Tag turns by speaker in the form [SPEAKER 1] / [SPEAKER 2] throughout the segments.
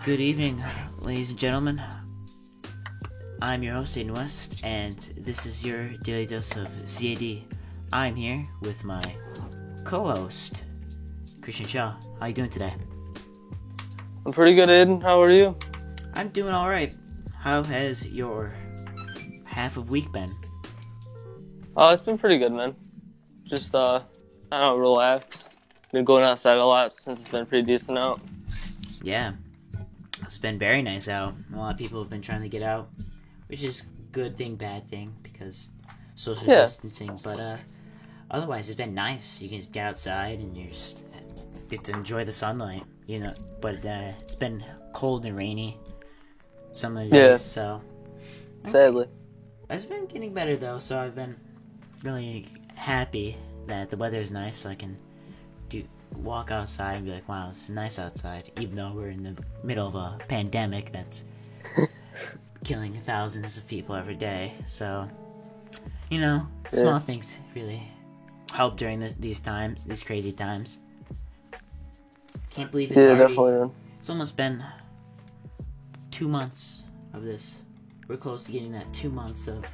[SPEAKER 1] Good evening, ladies and gentlemen. I'm your host, Aiden West, and this is your daily dose of CAD. I'm here with my co-host, Christian Shaw. How you doing today?
[SPEAKER 2] I'm pretty good, Aiden. How are you?
[SPEAKER 1] I'm doing alright. How has your half of week been?
[SPEAKER 2] It's been pretty good, man. Just, relaxed. Been going outside a lot since it's been pretty decent out.
[SPEAKER 1] Yeah, it's been very nice out. A lot of people have been trying to get out, which is good thing, bad thing, because social distancing. But otherwise, it's been nice. You can just get outside and you just get to enjoy the sunlight, you know. But it's been cold and rainy some of the days, so
[SPEAKER 2] sadly.
[SPEAKER 1] It's been getting better though. So I've been really happy that the weather is nice, so I can walk outside and be like, wow, this is nice outside, even though we're in the middle of a pandemic that's killing thousands of people every day. So, you know, small things really help during these times, these crazy times. Can't believe it's already,
[SPEAKER 2] definitely, man.
[SPEAKER 1] It's almost been 2 months of this. We're close to getting that 2 months of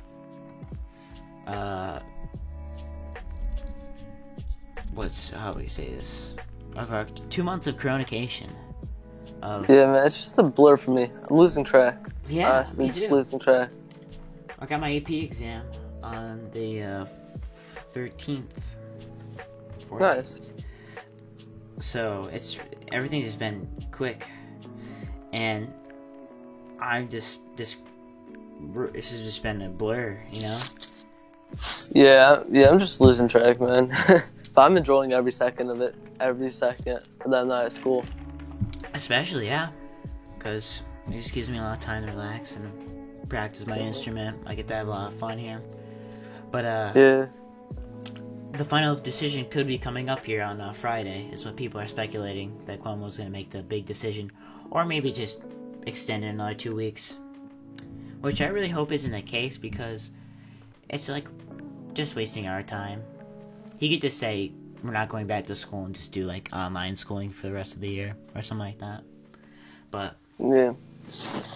[SPEAKER 1] how do we say this? Of our 2 months of coronation.
[SPEAKER 2] Man, it's just a blur for me. I'm losing track.
[SPEAKER 1] Yeah,
[SPEAKER 2] honestly,
[SPEAKER 1] me too.
[SPEAKER 2] Just losing track.
[SPEAKER 1] I got my AP exam on the 13th. 14th.
[SPEAKER 2] Nice.
[SPEAKER 1] So everything's just been quick, and this has just been a blur, you know.
[SPEAKER 2] Yeah, I'm just losing track, man. But I'm enjoying every second of it, and that I'm not at school. Especially,
[SPEAKER 1] yeah, because it just gives me a lot of time to relax and practice my instrument. I get to have a lot of fun here. But the final decision could be coming up here on Friday, is what people are speculating, that Cuomo's going to make the big decision, or maybe just extend it another 2 weeks, which I really hope isn't the case, because it's like just wasting our time. He could just say we're not going back to school and just do like online schooling for the rest of the year or something like that. But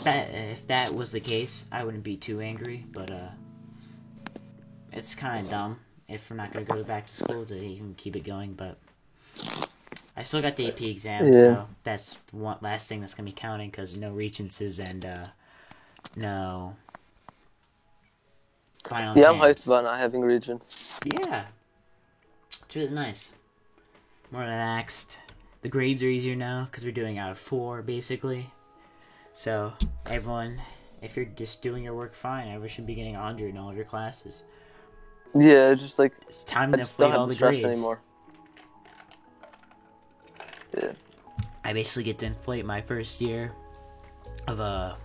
[SPEAKER 1] if that was the case, I wouldn't be too angry. But it's kind of dumb if we're not going to go back to school to even keep it going. But I still got the AP exam, so that's one last thing that's going to be counting, because no regencies and no final exams.
[SPEAKER 2] I'm hyped about not having regions.
[SPEAKER 1] Yeah. It's really nice. More relaxed. The grades are easier now because we're doing out of 4, basically. So, everyone, if you're just doing your work fine, everyone should be getting 100 in all of your classes.
[SPEAKER 2] Yeah, just like,
[SPEAKER 1] it's time to inflate all the grades
[SPEAKER 2] anymore. Yeah.
[SPEAKER 1] I basically get to inflate my first year of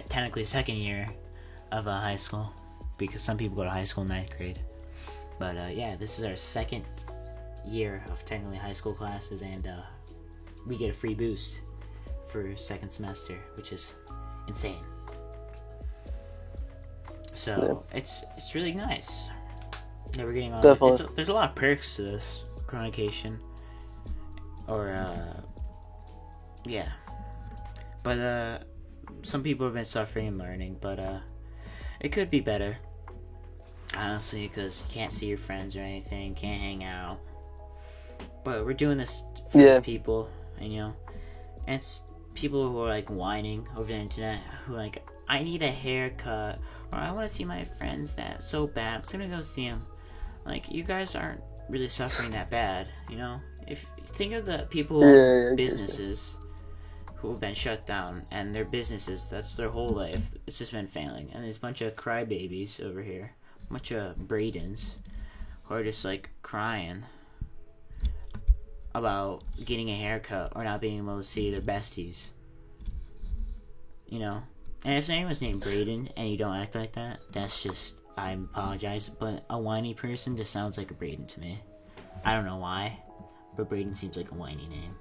[SPEAKER 1] technically second year of high school, because some people go to high school in 9th grade. But this is our second year of technically high school classes, and we get a free boost for second semester, which is insane. So it's really nice that we're getting on. There's a lot of perks to this coronation, but some people have been suffering and learning, but it could be better. Honestly, because you can't see your friends or anything, can't hang out. But we're doing this for the people, and and it's people who are like whining over the internet, who are like, I need a haircut, or I want to see my friends that so bad, I'm just gonna go see them. Like, you guys aren't really suffering that bad, you know? If you think of the people, businesses who have been shut down, and their businesses, that's their whole life, it's just been failing, and there's a bunch of crybabies over here. Bunch of Bradens who are just like crying about getting a haircut or not being able to see their besties, you know. And if anyone's named Braden and you don't act like that, that's just, I apologize, but a whiny person just sounds like a Braden to me. I don't know why, but Braden seems like a whiny name.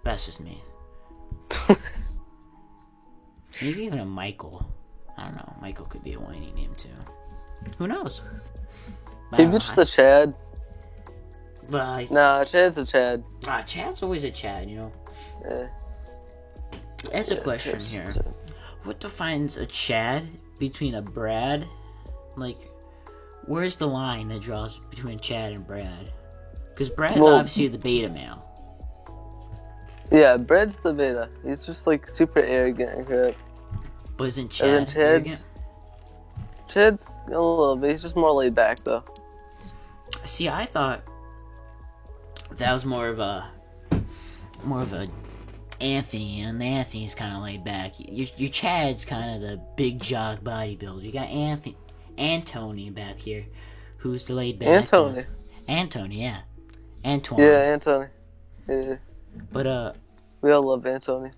[SPEAKER 1] That's just me. Maybe even a Michael. I don't know, Michael could be a whiny name too. Who knows?
[SPEAKER 2] Maybe just a Chad.
[SPEAKER 1] But
[SPEAKER 2] Nah, Chad's a Chad.
[SPEAKER 1] Chad's always a Chad, you know.
[SPEAKER 2] Yeah.
[SPEAKER 1] That's a question here. What defines a Chad between a Brad? Like, where's the line that draws between Chad and Brad? Because Brad's obviously the beta male.
[SPEAKER 2] Yeah, Brad's the beta. He's just like super arrogant and crap.
[SPEAKER 1] But isn't Chad arrogant?
[SPEAKER 2] Chad's a little bit. He's just more laid back though.
[SPEAKER 1] See, I thought that was more of a Anthony, and Anthony's kind of laid back. Your Chad's kind of the big jock bodybuilder. You got Antony back here, who's the laid back. Antony, yeah. Antoine.
[SPEAKER 2] Yeah, Antony. Yeah.
[SPEAKER 1] But
[SPEAKER 2] we all love Antony.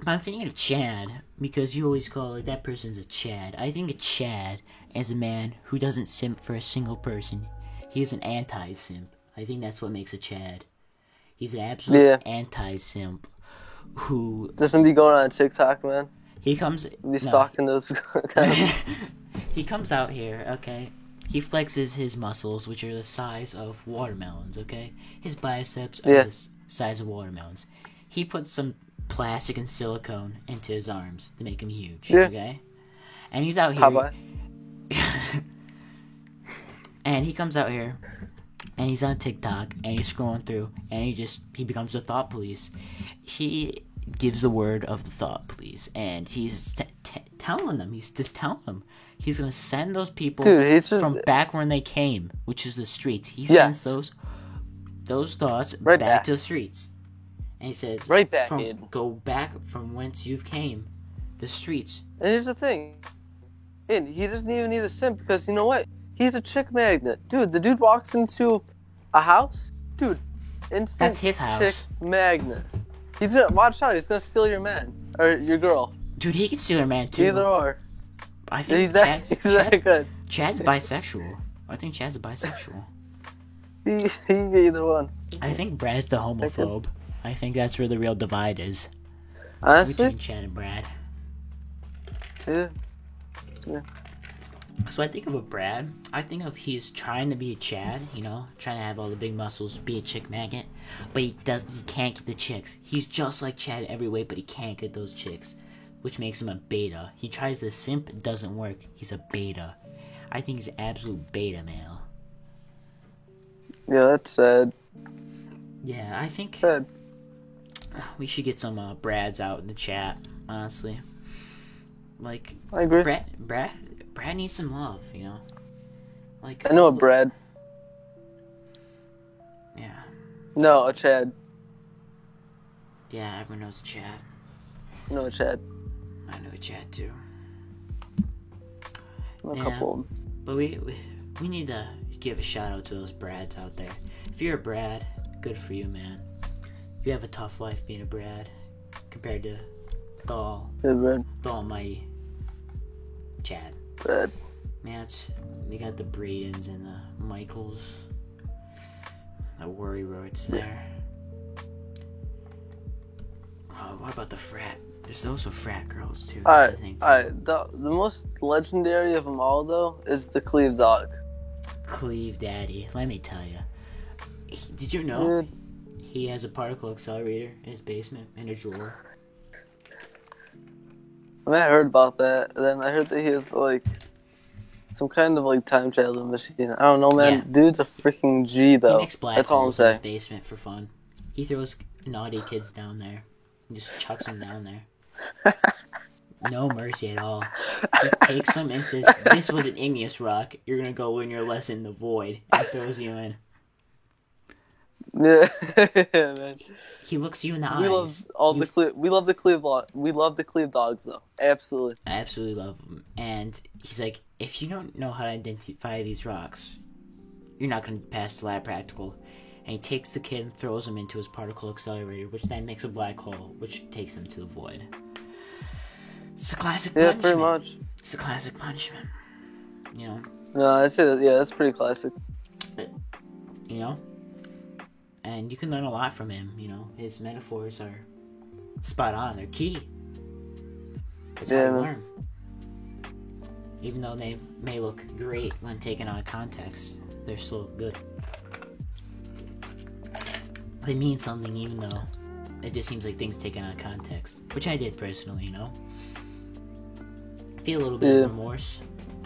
[SPEAKER 1] I'm thinking of Chad because you always call like that person's a Chad. I think a Chad is a man who doesn't simp for a single person. He's an anti-simp. I think that's what makes a Chad. He's an absolute anti-simp who
[SPEAKER 2] doesn't be going on TikTok, man.
[SPEAKER 1] He comes
[SPEAKER 2] stalking those guys.
[SPEAKER 1] He comes out here, okay? He flexes his muscles, which are the size of watermelons, okay? His biceps are the size of watermelons. He puts some plastic and silicone into his arms to make him huge, okay? And he's out here. And he comes out here, and he's on TikTok, and he's scrolling through, and he becomes the thought police. He gives the word of the thought police, and he's telling them, he's going to send those people from back when they came, which is the streets. He sends those thoughts back to the streets. And he says, go back from whence you've came, the streets.
[SPEAKER 2] And here's the thing. And he doesn't even need a simp because you know what? He's a chick magnet. Dude, the dude walks into a house. Dude, instant
[SPEAKER 1] that's his house.
[SPEAKER 2] Chick magnet. He's gonna, watch out, he's gonna steal your man. Or your girl.
[SPEAKER 1] Dude, he can steal your man too.
[SPEAKER 2] Either or.
[SPEAKER 1] I think
[SPEAKER 2] he's that good.
[SPEAKER 1] Chad's bisexual. I think Chad's a bisexual.
[SPEAKER 2] He can be either one.
[SPEAKER 1] I think Brad's the homophobe. I think that's where the real divide is.
[SPEAKER 2] Honestly?
[SPEAKER 1] Between Chad and Brad.
[SPEAKER 2] Yeah.
[SPEAKER 1] So I think of a Brad. I think of he's trying to be a Chad, you know, trying to have all the big muscles, be a chick magnet, but he can't get the chicks. He's just like Chad every way, but he can't get those chicks, which makes him a beta. He tries to simp, it doesn't work. He's a beta. I think he's an absolute beta male.
[SPEAKER 2] Yeah, that's sad.
[SPEAKER 1] Yeah, I think
[SPEAKER 2] sad.
[SPEAKER 1] We should get some Brads out in the chat, honestly. Like,
[SPEAKER 2] I agree.
[SPEAKER 1] Brad needs some love, you know? Like,
[SPEAKER 2] I know a Brad.
[SPEAKER 1] Yeah.
[SPEAKER 2] No, a Chad.
[SPEAKER 1] Yeah, everyone knows Chad.
[SPEAKER 2] No, a Chad.
[SPEAKER 1] I know a Chad too.
[SPEAKER 2] A couple.
[SPEAKER 1] But we need to give a shout out to those Brads out there. If you're a Brad, good for you, man. You have a tough life being a Brad compared to the almighty Chad.
[SPEAKER 2] Brad.
[SPEAKER 1] Man, they got the Bradens and the Michaels. The Worry Roads there. Oh, what about the frat? There's also frat girls too.
[SPEAKER 2] Alright. The most legendary of them all though is the Cleve dog.
[SPEAKER 1] Cleve Daddy. Let me tell you. Did you know he has a particle accelerator in his basement in a drawer?
[SPEAKER 2] I mean, I heard about that. And then I heard that he has like some kind of like time traveling machine. I don't know, man. Yeah. Dude's a freaking G though.
[SPEAKER 1] He makes black holes in his basement for fun. He throws naughty kids down there. He just chucks them down there. No mercy at all. He takes them and says, "This was an igneous rock. You're gonna go learn your lesson in the void," and throws you in.
[SPEAKER 2] Yeah, man.
[SPEAKER 1] He looks you in the eyes.
[SPEAKER 2] We love the Cleve dogs though. Absolutely.
[SPEAKER 1] I absolutely love them. And he's like, if you don't know how to identify these rocks, you're not gonna pass the lab practical. And he takes the kid and throws him into his particle accelerator, which then makes a black hole, which takes them to the void. It's a classic punishment.
[SPEAKER 2] Yeah, pretty much.
[SPEAKER 1] It's a classic punishment. You know?
[SPEAKER 2] No, I'd say that, that's pretty classic.
[SPEAKER 1] But, you know? And you can learn a lot from him, you know? His metaphors are spot on. They're key. That's how you learn. Even though they may look great when taken out of context, they're still good. They mean something even though it just seems like things taken out of context, which I did personally, you know. I feel a little bit of remorse.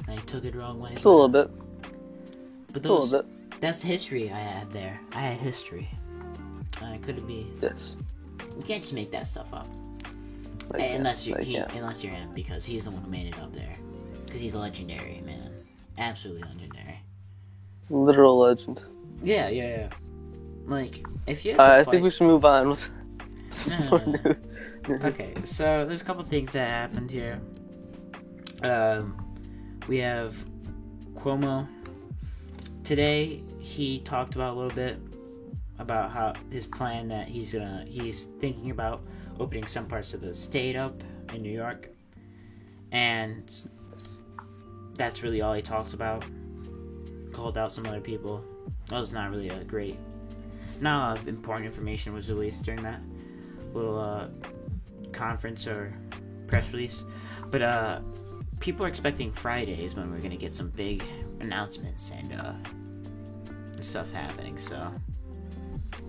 [SPEAKER 1] I took it the wrong way.
[SPEAKER 2] Just a little bit.
[SPEAKER 1] But
[SPEAKER 2] A little bit.
[SPEAKER 1] that's history I had there. I had history. Could it be?
[SPEAKER 2] Yes.
[SPEAKER 1] You can't just make that stuff up.
[SPEAKER 2] Like,
[SPEAKER 1] Unless
[SPEAKER 2] yeah,
[SPEAKER 1] unless you're him, because he's the one who made it up there. Because he's legendary, man. Absolutely legendary.
[SPEAKER 2] Literal legend.
[SPEAKER 1] Yeah. Like, if you had
[SPEAKER 2] I think we should move on with more news.
[SPEAKER 1] Okay, so there's a couple things that happened here. We have Cuomo. Today, he talked about a little bit about how his plan that he's thinking about opening some parts of the state up in New York. And that's really all he talked about. Called out some other people. That was not really a great... Not a lot of important information was released during that little conference or press release. But people are expecting Fridays when we're going to get some big announcements and stuff happening. So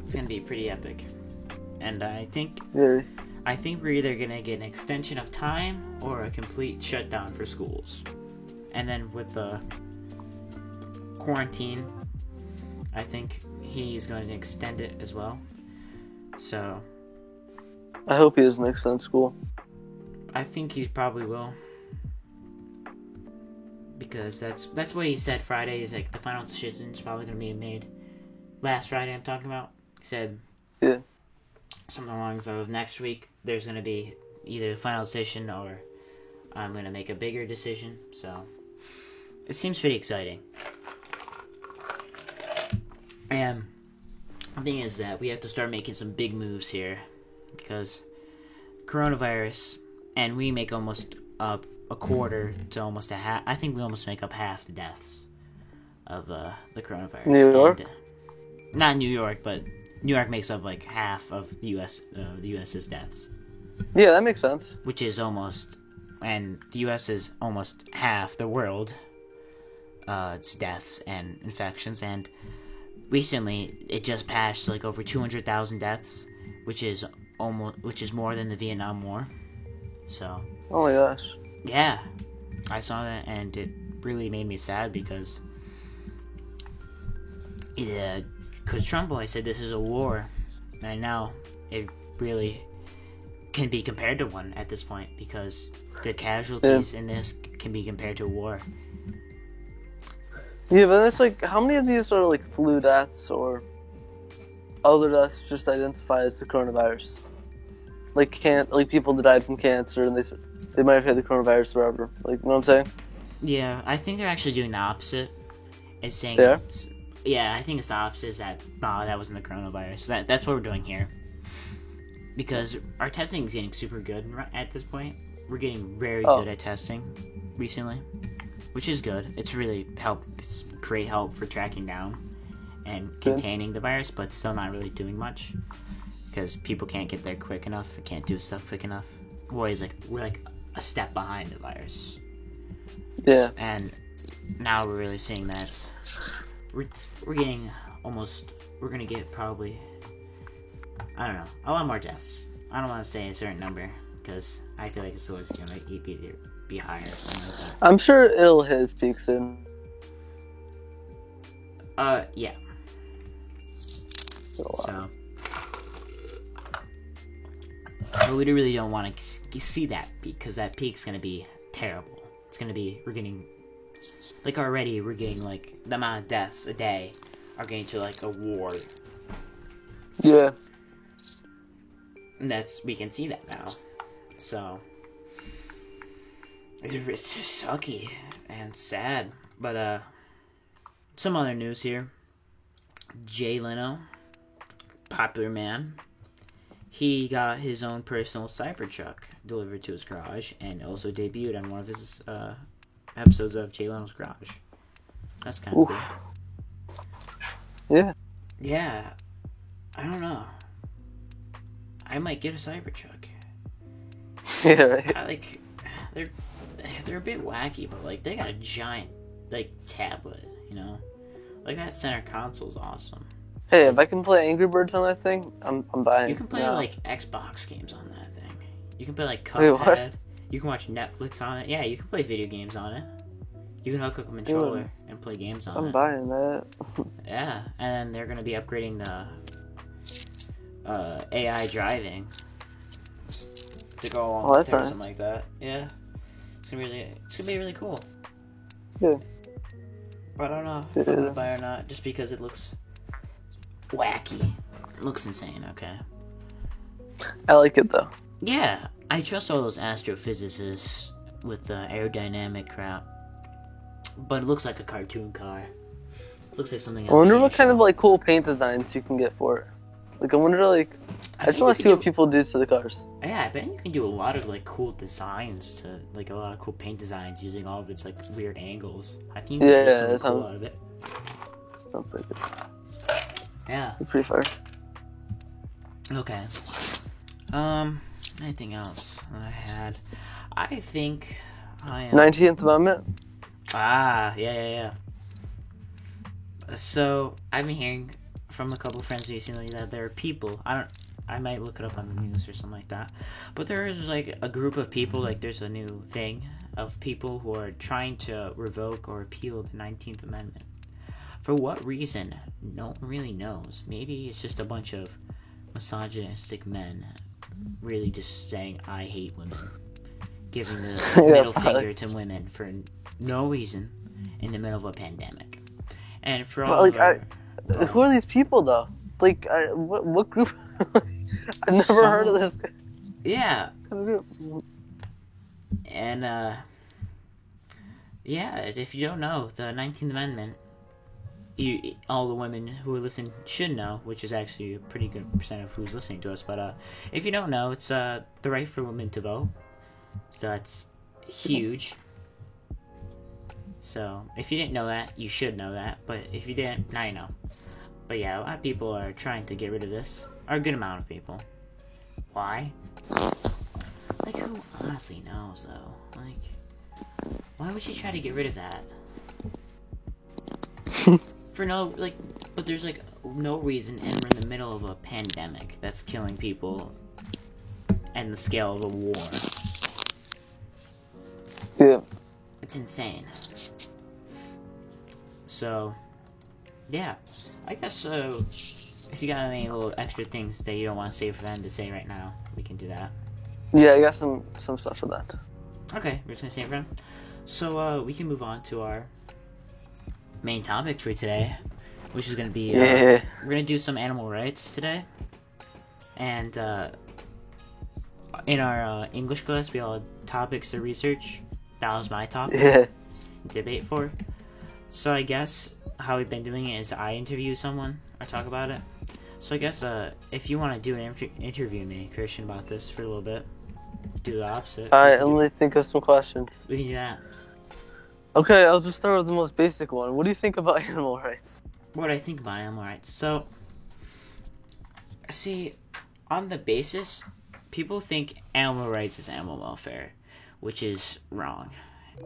[SPEAKER 1] it's going to be pretty epic. And I think we're either going to get an extension of time or a complete shutdown for schools. And then with the quarantine, I think he's going to extend it as well. So
[SPEAKER 2] I hope he doesn't extend school.
[SPEAKER 1] I think he probably will. Because that's what he said Friday is like the final decision is probably going to be made. Last Friday I'm talking about. He said something along the lines of next week there's going to be either a final decision or I'm going to make a bigger decision. So it seems pretty exciting. And the thing is that we have to start making some big moves here because coronavirus, and we make almost a quarter to almost a half. I think we almost make up half the deaths of the coronavirus.
[SPEAKER 2] New York?
[SPEAKER 1] And, not New York, but New York makes up like half of the U.S.'s deaths.
[SPEAKER 2] Yeah, that makes sense.
[SPEAKER 1] Which is almost, and the U.S. is almost half the world. Its deaths and infections, and recently it just passed like over 200,000 deaths, which is more than the Vietnam War. So.
[SPEAKER 2] Oh my gosh.
[SPEAKER 1] Yeah, I saw that, and it really made me sad because Trump always said this is a war, and now it really can be compared to one at this point because the casualties in this can be compared to a war.
[SPEAKER 2] Yeah, but it's like, how many of these are like flu deaths or other deaths just identified as the coronavirus? Like people that died from cancer and they might have had the coronavirus forever. Like, you know what I'm saying?
[SPEAKER 1] Yeah, I think they're actually doing the opposite. It's saying, I think it's the opposite. Is that that wasn't the coronavirus. That's what we're doing here. Because our testing is getting super good at this point. We're getting very good at testing recently, which is good. It's really it's great help for tracking down and containing the virus, but still not really doing much because people can't get there quick enough. Can't do stuff quick enough. We're like a step behind the virus.
[SPEAKER 2] Yeah.
[SPEAKER 1] And now we're really seeing that we're getting almost. We're gonna get probably, I don't know, a lot more deaths. I don't want to say a certain number because I feel like it's always gonna be higher or something like that.
[SPEAKER 2] I'm sure it'll hit its peak soon.
[SPEAKER 1] Yeah. So, but we really don't want to see that peak because that peak's gonna be terrible. It's gonna be, we're getting, like already we're getting like the amount of deaths a day are getting to like a war.
[SPEAKER 2] Yeah.
[SPEAKER 1] And we can see that now. So it's just sucky and sad. But some other news here. Jay Leno, popular man, he got his own personal Cybertruck delivered to his garage and also debuted on one of his episodes of Jay Leno's Garage. That's kind of cool.
[SPEAKER 2] Yeah.
[SPEAKER 1] Yeah. I don't know. I might get a Cybertruck.
[SPEAKER 2] Yeah, right.
[SPEAKER 1] They're a bit wacky, but like they got a giant tablet, you know? Like that center console's awesome.
[SPEAKER 2] Hey, if I can play Angry Birds on that thing, I'm buying.
[SPEAKER 1] You can play
[SPEAKER 2] now.
[SPEAKER 1] like Xbox games on that thing. You can play like
[SPEAKER 2] Wait, what?
[SPEAKER 1] Cuphead. You can watch Netflix on it. Yeah, you can play video games on it. You can hook up a controller and play games on
[SPEAKER 2] I'm
[SPEAKER 1] it.
[SPEAKER 2] buying that.
[SPEAKER 1] Yeah, and they're gonna be upgrading the AI driving to go along with it or
[SPEAKER 2] nice.
[SPEAKER 1] something like that. Yeah, it's gonna be really cool.
[SPEAKER 2] Yeah.
[SPEAKER 1] But I don't know if I'm gonna buy it or not, just because it looks wacky. It looks insane. Okay.
[SPEAKER 2] I like it though.
[SPEAKER 1] Yeah, I trust all those astrophysicists with the aerodynamic crap. But it looks like a cartoon car. Looks like something else.
[SPEAKER 2] I wonder what kind of like cool paint designs you can get for it. Like I wonder I just want to see what people do to the cars.
[SPEAKER 1] Yeah, I bet you can do a lot of like cool designs to like a lot of cool paint designs using all of its like weird angles. I think you can do something cool out of it.
[SPEAKER 2] Sounds like it.
[SPEAKER 1] Yeah.
[SPEAKER 2] It's pretty far.
[SPEAKER 1] Okay. Anything else that I had? I think I am...
[SPEAKER 2] 19th Amendment?
[SPEAKER 1] Yeah. So, I've been hearing from a couple of friends recently that there are people, I might look it up on the news or something like that, but there is like a group of people, like there's a new thing of people who are trying to revoke or repeal the 19th Amendment. For what reason? No one really knows. Maybe it's just a bunch of misogynistic men really just saying, I hate women. Giving the middle finger to women for no reason in the middle of a pandemic. And for all
[SPEAKER 2] who are these people though? Like, what group? I've never heard of this.
[SPEAKER 1] Yeah.
[SPEAKER 2] Kind of group.
[SPEAKER 1] And yeah, if you don't know, the 19th Amendment, all the women who are listening should know, which is actually a pretty good percent of who's listening to us. But if you don't know, it's the right for women to vote. So that's huge. So if you didn't know that, you should know that. But if you didn't, now you know. But yeah, a lot of people are trying to get rid of this. Or a good amount of people. Why? Like, who honestly knows, though? Like, why would you try to get rid of that? For no, like, but there's, like, no reason, and we're in the middle of a pandemic that's killing people and the scale of a war.
[SPEAKER 2] Yeah.
[SPEAKER 1] It's insane. So, yeah. I guess, if you got any little extra things that you don't want to save for them to say right now, we can do that.
[SPEAKER 2] Yeah, I got some stuff for that.
[SPEAKER 1] Okay, we're just gonna save it for them. So, we can move on to our main topic for today, which is gonna be, we're gonna do some animal rights today. And, in our English class, we all had topics to research. That was my topic.
[SPEAKER 2] Yeah.
[SPEAKER 1] Debate for. So I guess how we've been doing it is I interview someone or talk about it. So I guess if you want to do an interview me, Christian, about this for a little bit, do the opposite.
[SPEAKER 2] Alright, let me think of some questions.
[SPEAKER 1] We can do that.
[SPEAKER 2] Okay, I'll just start with the most basic one. What do you think about animal rights?
[SPEAKER 1] What do I think about animal rights? So, see, on the basis, people think animal rights is animal welfare, which is wrong.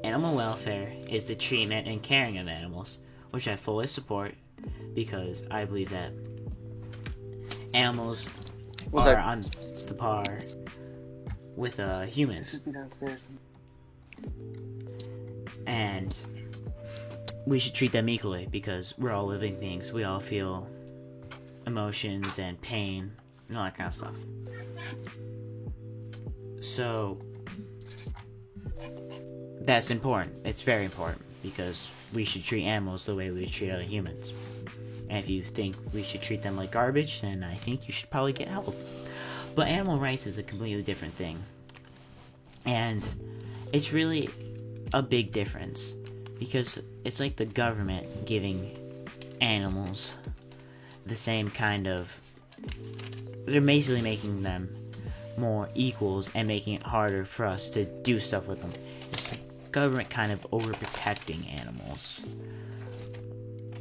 [SPEAKER 1] Animal welfare is the treatment and caring of animals, which I fully support because I believe that animals are on the par with humans. And we should treat them equally because we're all living beings. We all feel emotions and pain and all that kind of stuff. So that's important. It's very important because we should treat animals the way we treat other humans. And if you think we should treat them like garbage, then I think you should probably get help. But animal rights is a completely different thing. And it's really a big difference because it's like the government giving animals the same kind of... They're basically making them more equals and making it harder for us to do stuff with them. It's the government kind of overprotecting animals.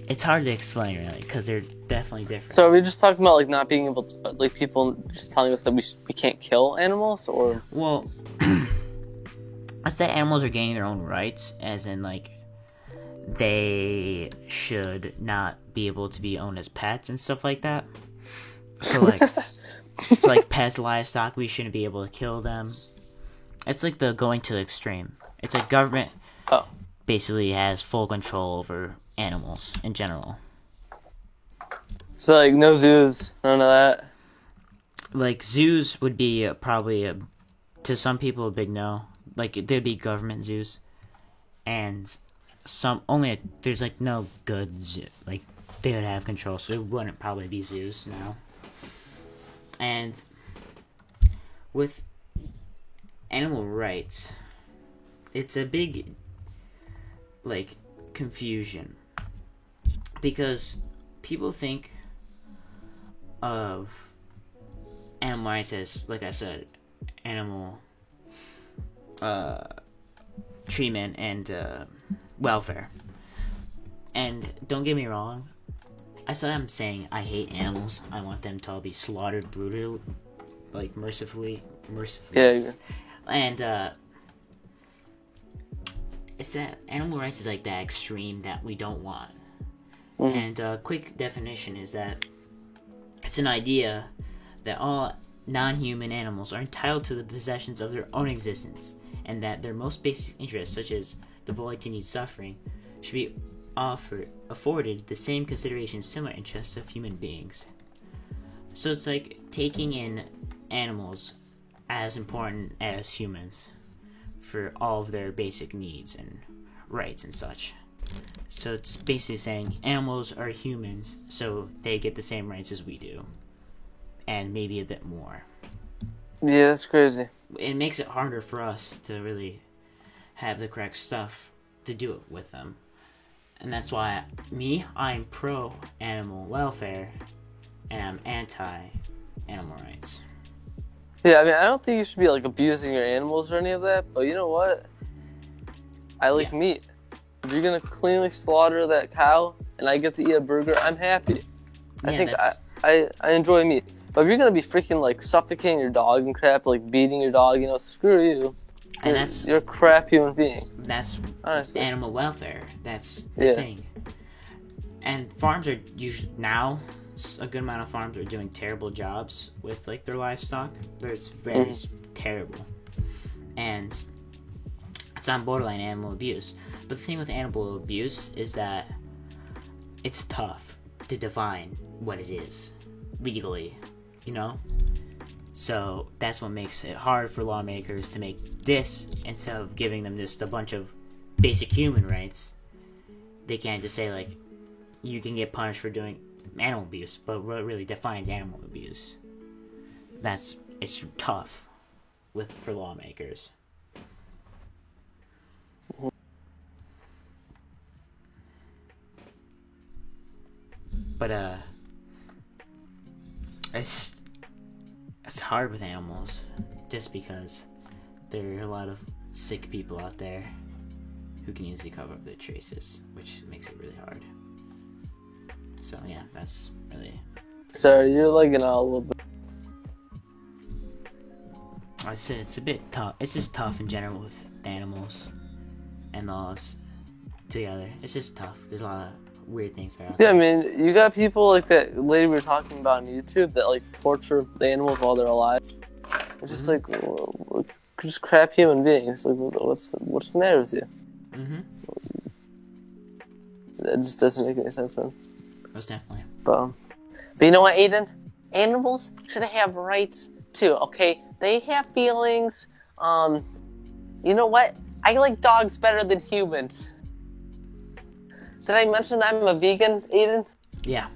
[SPEAKER 1] It's hard to explain, really, because they're definitely different.
[SPEAKER 2] So are we just talking about, like, not being able to, like, people just telling us that we can't kill animals, or?
[SPEAKER 1] Well, I say animals are gaining their own rights, as in, like, they should not be able to be owned as pets and stuff like that. So like, it's like pets, livestock. We shouldn't be able to kill them. It's like the going to the extreme. It's like government basically has full control over animals in general.
[SPEAKER 2] So like no zoos, none of that.
[SPEAKER 1] Like zoos would be probably to some people a big no. Like there'd be government zoos, and there's like no good zoo. Like they would have control, so it wouldn't probably be zoos now. And with animal rights, it's a big like confusion because people think of animal rights as, like I said, animal treatment and welfare. And don't get me wrong, I'm saying I hate animals. I want them to all be slaughtered brutally, like mercifully.
[SPEAKER 2] Yeah.
[SPEAKER 1] And it's that animal rights is like that extreme that we don't want. Mm-hmm. And a quick definition is that it's an idea that all non-human animals are entitled to the possessions of their own existence, and that their most basic interests, such as the void to need suffering, should be afforded the same consideration similar interests of human beings. So it's like taking in animals as important as humans for all of their basic needs and rights and such. So it's basically saying animals are humans, so they get the same rights as we do, and maybe a bit more.
[SPEAKER 2] Yeah, that's crazy.
[SPEAKER 1] It makes it harder for us to really have the correct stuff to do it with them. And that's why I'm pro animal welfare, and I'm anti animal rights.
[SPEAKER 2] Yeah, I mean, I don't think you should be like abusing your animals or any of that, but you know what? I like meat. If you're gonna cleanly slaughter that cow and I get to eat a burger, I'm happy. I enjoy meat. But if you're gonna be freaking like suffocating your dog and crap, like beating your dog, screw you. You're a crap human being.
[SPEAKER 1] That's
[SPEAKER 2] honestly
[SPEAKER 1] animal welfare. That's the thing. And farms are usually now, a good amount of farms are doing terrible jobs with like their livestock. It's very terrible, and it's on borderline animal abuse. But the thing with animal abuse is that it's tough to define what it is legally, So that's what makes it hard for lawmakers to make this, instead of giving them just a bunch of basic human rights. They can't just say like, you can get punished for doing animal abuse, but what really defines animal abuse? It's tough for lawmakers. But it's hard with animals, just because there are a lot of sick people out there who can easily cover up their traces, which makes it really hard. So yeah, that's really...
[SPEAKER 2] Sorry, you're lagging out a little bit.
[SPEAKER 1] I said it's a bit tough. It's just tough in general with animals and laws together. It's just tough. There's a lot of weird things that happen.
[SPEAKER 2] Yeah, I mean, you got people like that lady we were talking about on YouTube that like torture the animals while they're alive. It's just like, just crap human beings. Like, what's the matter with you? That just doesn't make any sense, man.
[SPEAKER 1] Most definitely.
[SPEAKER 2] But you know what, Aiden? Animals should have rights too. Okay, they have feelings. You know what? I like dogs better than humans. Did I mention that I'm a vegan, Aiden?
[SPEAKER 1] Yeah.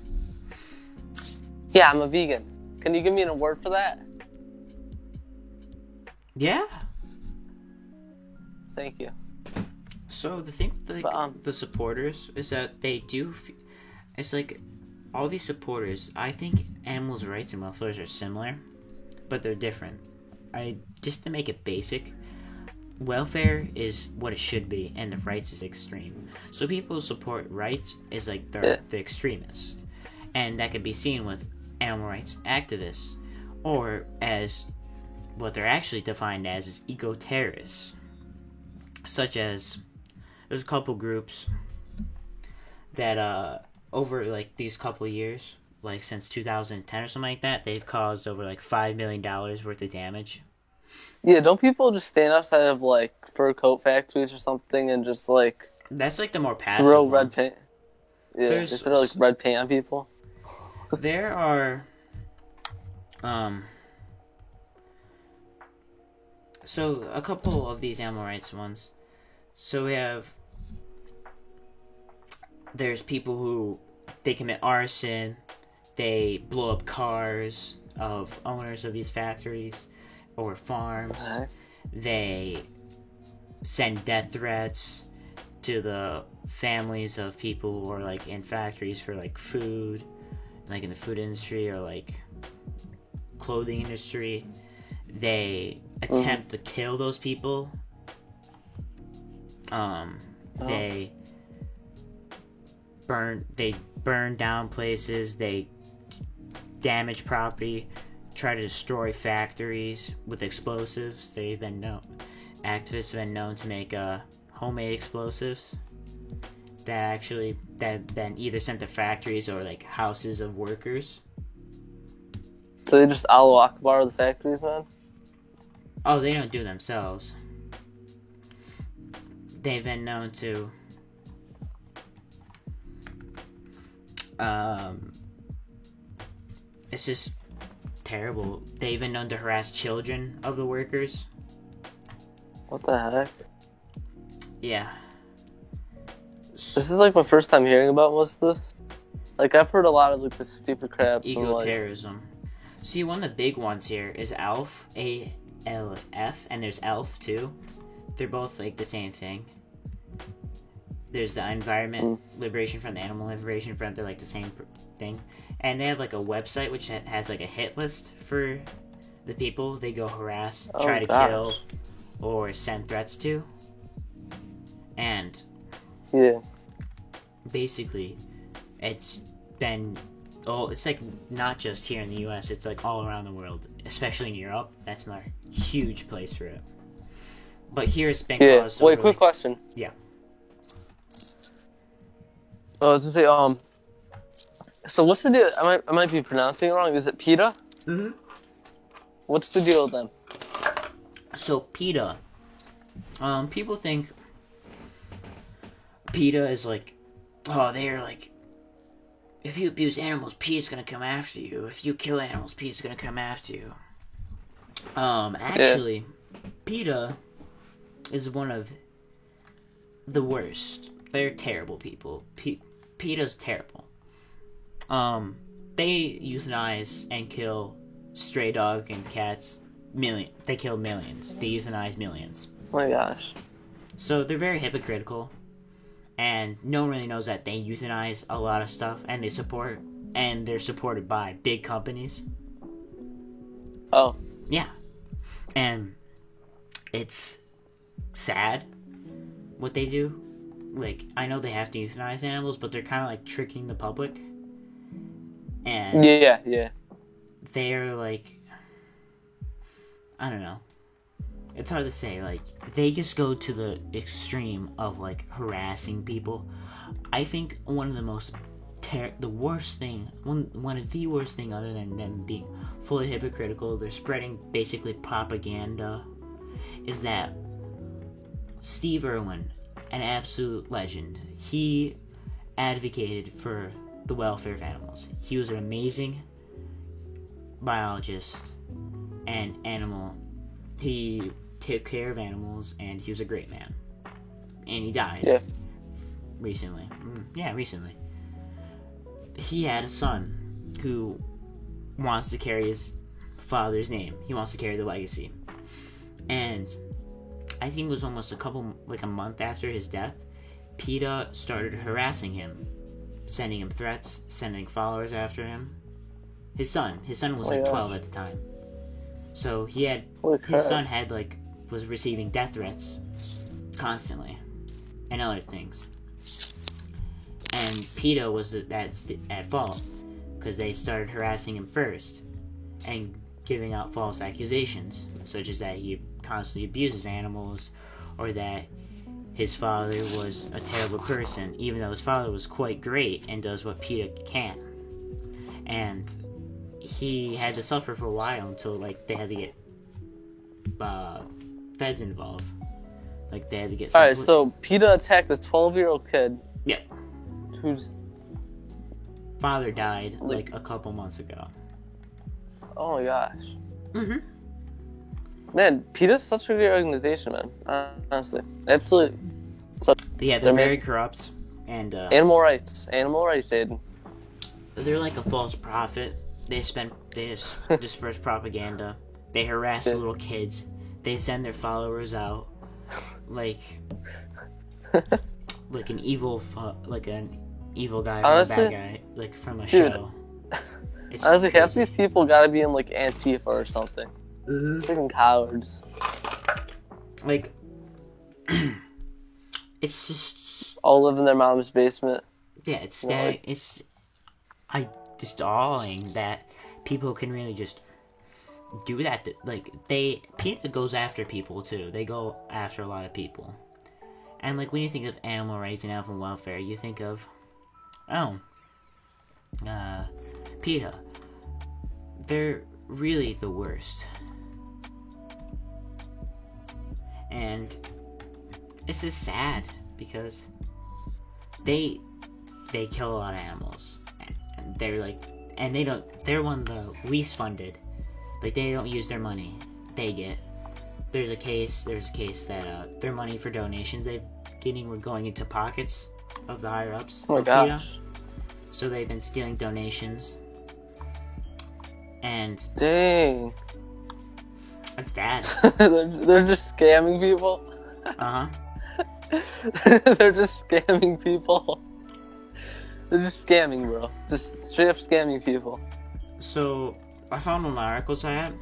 [SPEAKER 2] Yeah, I'm a vegan. Can you give me an award for that?
[SPEAKER 1] Yeah.
[SPEAKER 2] Thank you.
[SPEAKER 1] So the thing with the supporters is that they do... It's like, all these supporters, I think animals' rights and welfare are similar, but they're different. Just to make it basic, welfare is what it should be, and the rights is extreme. So people who support rights is like they're the extremists. And that can be seen with animal rights activists, or as what they're actually defined as is eco-terrorists. Such as, there's a couple groups that over like these couple of years, like since 2010 or something like that, they've caused over like $5 million worth of damage.
[SPEAKER 2] Yeah, don't people just stand outside of like fur coat factories or something and just like
[SPEAKER 1] That's like the more passive
[SPEAKER 2] throw
[SPEAKER 1] ones.
[SPEAKER 2] red paint? Yeah, they throw like red paint on people.
[SPEAKER 1] There are, so a couple of these animal rights ones. So there's people who, they commit arson, they blow up cars of owners of these factories or farms.
[SPEAKER 2] Okay.
[SPEAKER 1] They send death threats to the families of people who are like in factories for like food, like in the food industry or like clothing industry. They attempt to kill those people. They burn down places, they damage property, try to destroy factories with explosives. Activists have been known to make homemade explosives that then either sent to factories or like houses of workers.
[SPEAKER 2] So they just Allahu Akbar the factories, man?
[SPEAKER 1] Oh, they don't do it themselves. They've been known to it's just terrible. They've been known to harass children of the workers.
[SPEAKER 2] What the heck?
[SPEAKER 1] Yeah.
[SPEAKER 2] This is like my first time hearing about most of this. Like, I've heard a lot of like this stupid crap.
[SPEAKER 1] Eco-terrorism. See, one of the big ones here is ALF, A-L-F, and there's ELF too. They're both like the same thing. There's the Environment Liberation Front, the Animal Liberation Front. They're like the same thing. And they have like a website which has like a hit list for the people they go harass, try to kill, or send threats to. And basically, it's like not just here in the US, it's like all around the world, especially in Europe. That's another huge place for it. But here it's been caused.
[SPEAKER 2] Wait, quick question.
[SPEAKER 1] Yeah.
[SPEAKER 2] I was gonna say, so what's the deal? I might be pronouncing it wrong. Is it PETA?
[SPEAKER 1] Mm-hmm.
[SPEAKER 2] What's the deal with them?
[SPEAKER 1] So PETA, people think PETA is like, oh, they're like, if you abuse animals, PETA's gonna come after you. If you kill animals, PETA's gonna come after you. Actually, PETA is one of the worst. They're terrible people. PETA's terrible. They euthanize and kill stray dog and cats. They kill millions. They euthanize millions.
[SPEAKER 2] Oh my gosh.
[SPEAKER 1] So they're very hypocritical, and no one really knows that they euthanize a lot of stuff, and they're supported by big companies.
[SPEAKER 2] Oh.
[SPEAKER 1] Yeah. And it's sad what they do. Like, I know they have to euthanize animals, but they're kind of like tricking the public. And
[SPEAKER 2] yeah.
[SPEAKER 1] They're like, I don't know. It's hard to say. Like, they just go to the extreme of like harassing people. I think one of the worst thing, other than them being fully hypocritical, they're spreading basically propaganda, is that Steve Irwin, an absolute legend, he advocated for the welfare of animals. He was an amazing biologist and he took care of animals, and he was a great man. And he died recently. Recently. He had a son who wants to carry his father's name. He wants to carry the legacy. And I think it was almost a month after his death, PETA started harassing him, sending him threats, sending followers after him. His son was 12 at the time. So his son was receiving death threats constantly, and other things. And PETA was at fault, because they started harassing him first, and giving out false accusations, such as that he constantly abuses animals, or that his father was a terrible person, even though his father was quite great and does what PETA can. And he had to suffer for a while until, like, they had to get feds involved. Like, they had to get...
[SPEAKER 2] Alright, so PETA attacked the 12-year-old kid.
[SPEAKER 1] Yeah.
[SPEAKER 2] Whose
[SPEAKER 1] father died, like, a couple months ago.
[SPEAKER 2] Oh my gosh.
[SPEAKER 1] Mm-hmm.
[SPEAKER 2] Man, PETA's such a great organization, man. Honestly. Absolutely.
[SPEAKER 1] Yeah, they're very corrupt. And,
[SPEAKER 2] Animal rights, Aiden.
[SPEAKER 1] They're like a false prophet. They disperse propaganda. They harass little kids. They send their followers out like an evil guy from
[SPEAKER 2] Honestly,
[SPEAKER 1] a bad guy, like from a show. It's
[SPEAKER 2] honestly,
[SPEAKER 1] crazy.
[SPEAKER 2] half these people gotta be in like Antifa or something.
[SPEAKER 1] Mm-hmm.
[SPEAKER 2] Freaking cowards.
[SPEAKER 1] Like, it's just
[SPEAKER 2] all live in their mom's basement.
[SPEAKER 1] Yeah, it's just awing that people can really just do that. Like, PETA goes after people too. They go after a lot of people. And like, when you think of animal rights and animal welfare, you think of PETA. They're really the worst. And it's just sad because they kill a lot of animals. And they're one of the least funded. Like, they don't use their money. There's a case that their money for donations they're getting were going into pockets of the higher ups.
[SPEAKER 2] Oh my gosh.
[SPEAKER 1] PETA. So they've been stealing donations. And
[SPEAKER 2] dang.
[SPEAKER 1] That's bad.
[SPEAKER 2] they're just scamming people.
[SPEAKER 1] Uh-huh.
[SPEAKER 2] They're just scamming people. They're just scamming, bro. Just straight up scamming people.
[SPEAKER 1] So, I found one of the articles I had,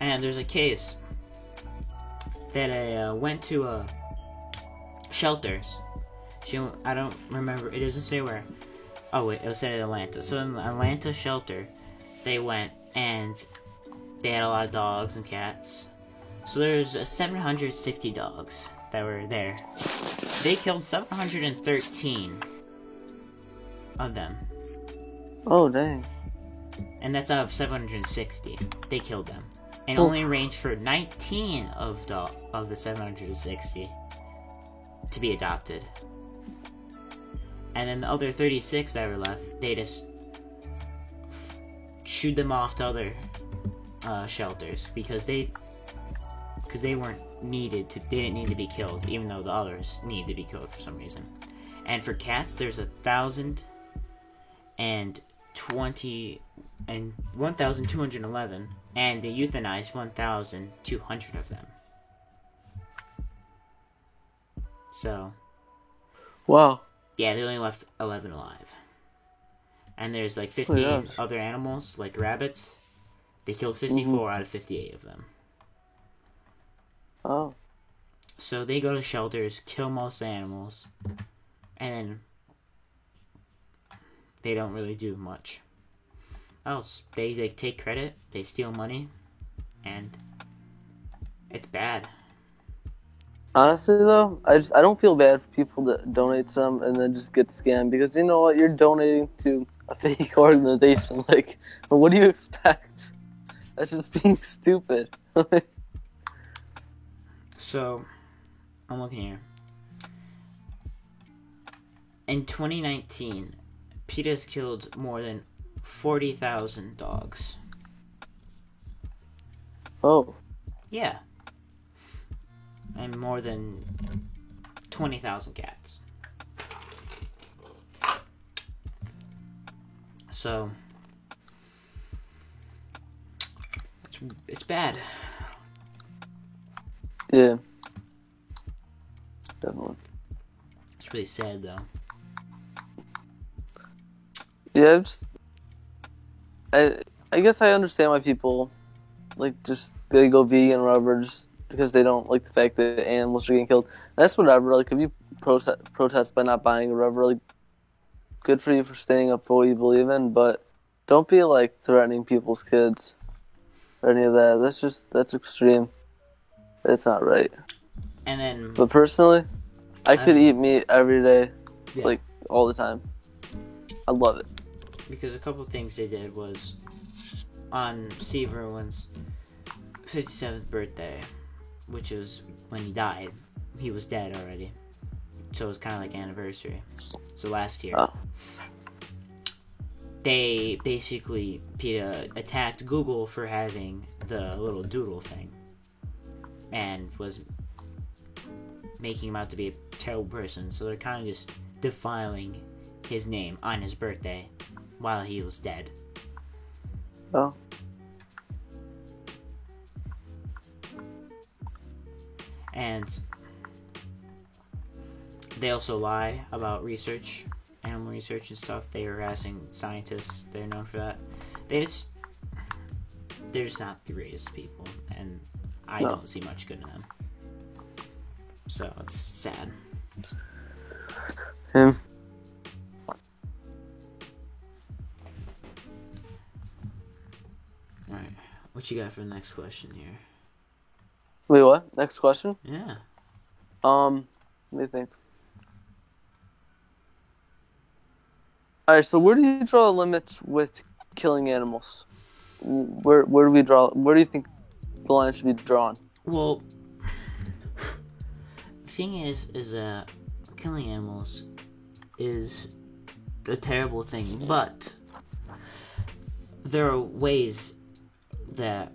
[SPEAKER 1] and there's a case that went to shelters. I don't remember, it doesn't say where. Oh wait, it was said in Atlanta. So in the Atlanta shelter, they went and they had a lot of dogs and cats. So there's 760 dogs that were there. They killed 713 of them.
[SPEAKER 2] Oh, dang.
[SPEAKER 1] And that's out of 760. They killed them. And only arranged for 19 of the 760 to be adopted. And then the other 36 that were left, they just shooed them off to other shelters because they weren't needed to. They didn't need to be killed, even though the others need to be killed for some reason. And for cats, there's 1,211, and they euthanized 1,200 of them. So,
[SPEAKER 2] wow.
[SPEAKER 1] Yeah, they only left 11 alive. And there's like 15 other animals, like rabbits. They killed 54 out of 58 of them.
[SPEAKER 2] Oh.
[SPEAKER 1] So they go to shelters, kill most animals, and then they don't really do much else. They take credit, they steal money, and it's bad.
[SPEAKER 2] Honestly, though, I don't feel bad for people that donate some and then just get scammed, because you know what? You're donating to a fake organization. Like, what do you expect? That's just being stupid.
[SPEAKER 1] So, I'm looking here. In 2019, PETA's killed more than 40,000 dogs.
[SPEAKER 2] Oh.
[SPEAKER 1] Yeah. And more than 20,000 cats. So, it's bad.
[SPEAKER 2] Yeah. Definitely.
[SPEAKER 1] It's really sad, though.
[SPEAKER 2] Yeah, I guess I understand why people they go vegan or whatever, just because they don't like the fact that animals are getting killed. That's whatever. Like, if you protest by not buying or whatever, like, good for you for standing up for what you believe in, but don't be like threatening people's kids or any of that. That's extreme. It's not right.
[SPEAKER 1] And then,
[SPEAKER 2] but personally, I could eat meat every day,
[SPEAKER 1] Yeah.
[SPEAKER 2] like all the time. I love it.
[SPEAKER 1] Because a couple of things they did was on Steve Irwin's 57th birthday, which was when he died. He was dead already, so it was kind of like anniversary. So last year, they basically PETA attacked Google for having the little doodle thing, and was making him out to be a terrible person. So they're kind of just defiling his name on his birthday while he was dead.
[SPEAKER 2] Oh.
[SPEAKER 1] And they also lie about research, animal research and stuff. They are harassing scientists. They're known for that. They're just not the greatest people, and I don't see much good in them. So it's sad.
[SPEAKER 2] Him.
[SPEAKER 1] Alright, what you got for the next question here?
[SPEAKER 2] Wait, what? Next question?
[SPEAKER 1] Yeah.
[SPEAKER 2] Let me think. Alright, so where do you draw the limits with killing animals? Where do we draw? Where do you think the line should be drawn?
[SPEAKER 1] Well, the thing is that killing animals is a terrible thing, but there are ways that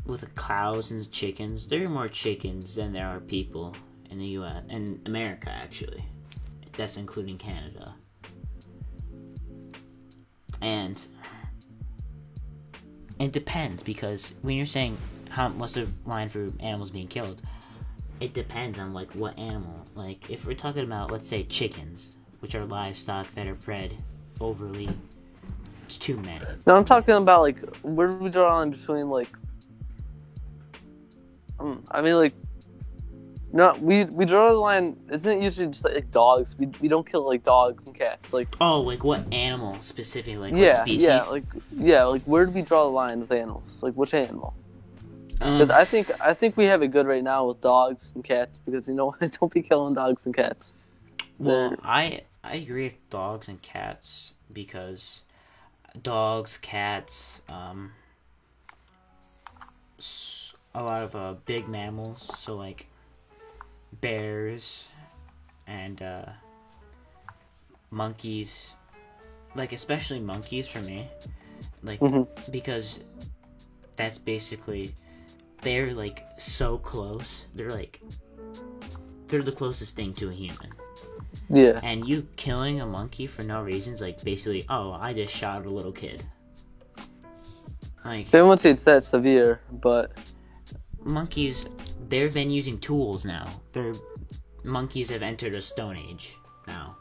[SPEAKER 1] with the cows and chickens, there are more chickens than there are people in the U.S. and America, actually. That's including Canada. And it depends, because when you're saying what's the line for animals being killed, it depends on like what animal. Like if we're talking about, let's say, chickens, which are livestock that are bred overly too many.
[SPEAKER 2] No, I'm talking about like where do we draw the line between like I mean like no, we draw the line. Isn't it usually just like dogs? We don't kill like dogs and cats. Like
[SPEAKER 1] like what animal specifically? Like what species?
[SPEAKER 2] like where do we draw the line with animals? Like which animal? Because I think we have it good right now with dogs and cats, because you know don't be killing dogs and cats.
[SPEAKER 1] Well, I agree with dogs and cats, because dogs, cats, a lot of big mammals, so like bears and monkeys, like especially monkeys for me, like because that's basically, they're like so close. They're the closest thing to a human.
[SPEAKER 2] Yeah.
[SPEAKER 1] And you killing a monkey for no reason is like basically, oh, I just shot a little kid. Like,
[SPEAKER 2] they won't say it's that severe, but
[SPEAKER 1] monkeys, they've been using tools now. Monkeys have entered a stone age now,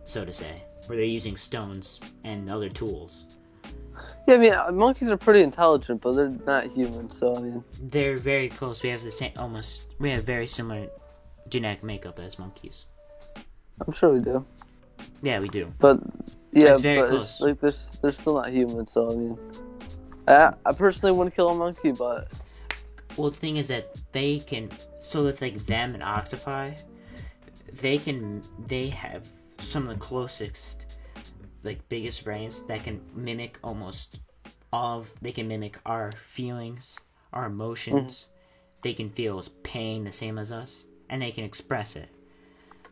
[SPEAKER 1] so to say, where they're using stones and other tools.
[SPEAKER 2] Yeah, I mean, monkeys are pretty intelligent, but they're not human, so I mean,
[SPEAKER 1] they're very close. We have we have very similar genetic makeup as monkeys.
[SPEAKER 2] I'm sure we do.
[SPEAKER 1] Yeah, we do.
[SPEAKER 2] But yeah,
[SPEAKER 1] it's very close.
[SPEAKER 2] It's, like they're still not human, so I mean, I personally wouldn't kill a monkey, but
[SPEAKER 1] well, the thing is that they can. So with like them and octopi, they have some of the closest, like biggest brains that can mimic almost they can mimic our feelings, our emotions. They can feel pain the same as us, and they can express it.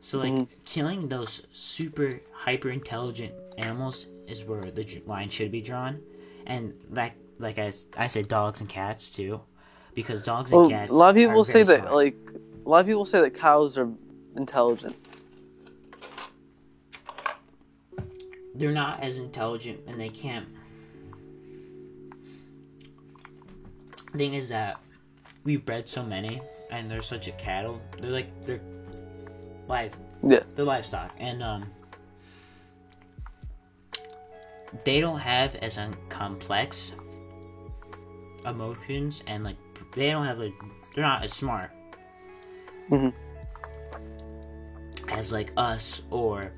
[SPEAKER 1] So like killing those super hyper intelligent animals is where the line should be drawn, and like I said, dogs and cats too, because dogs and cats.
[SPEAKER 2] A lot of people say that
[SPEAKER 1] smart.
[SPEAKER 2] Cows are intelligent.
[SPEAKER 1] They're not as intelligent, and they can't. The thing is that we've bred so many, and they're such a cattle. They're live.
[SPEAKER 2] Yeah.
[SPEAKER 1] They're livestock, and they don't have as complex emotions, and like they don't have they're not as smart as like us or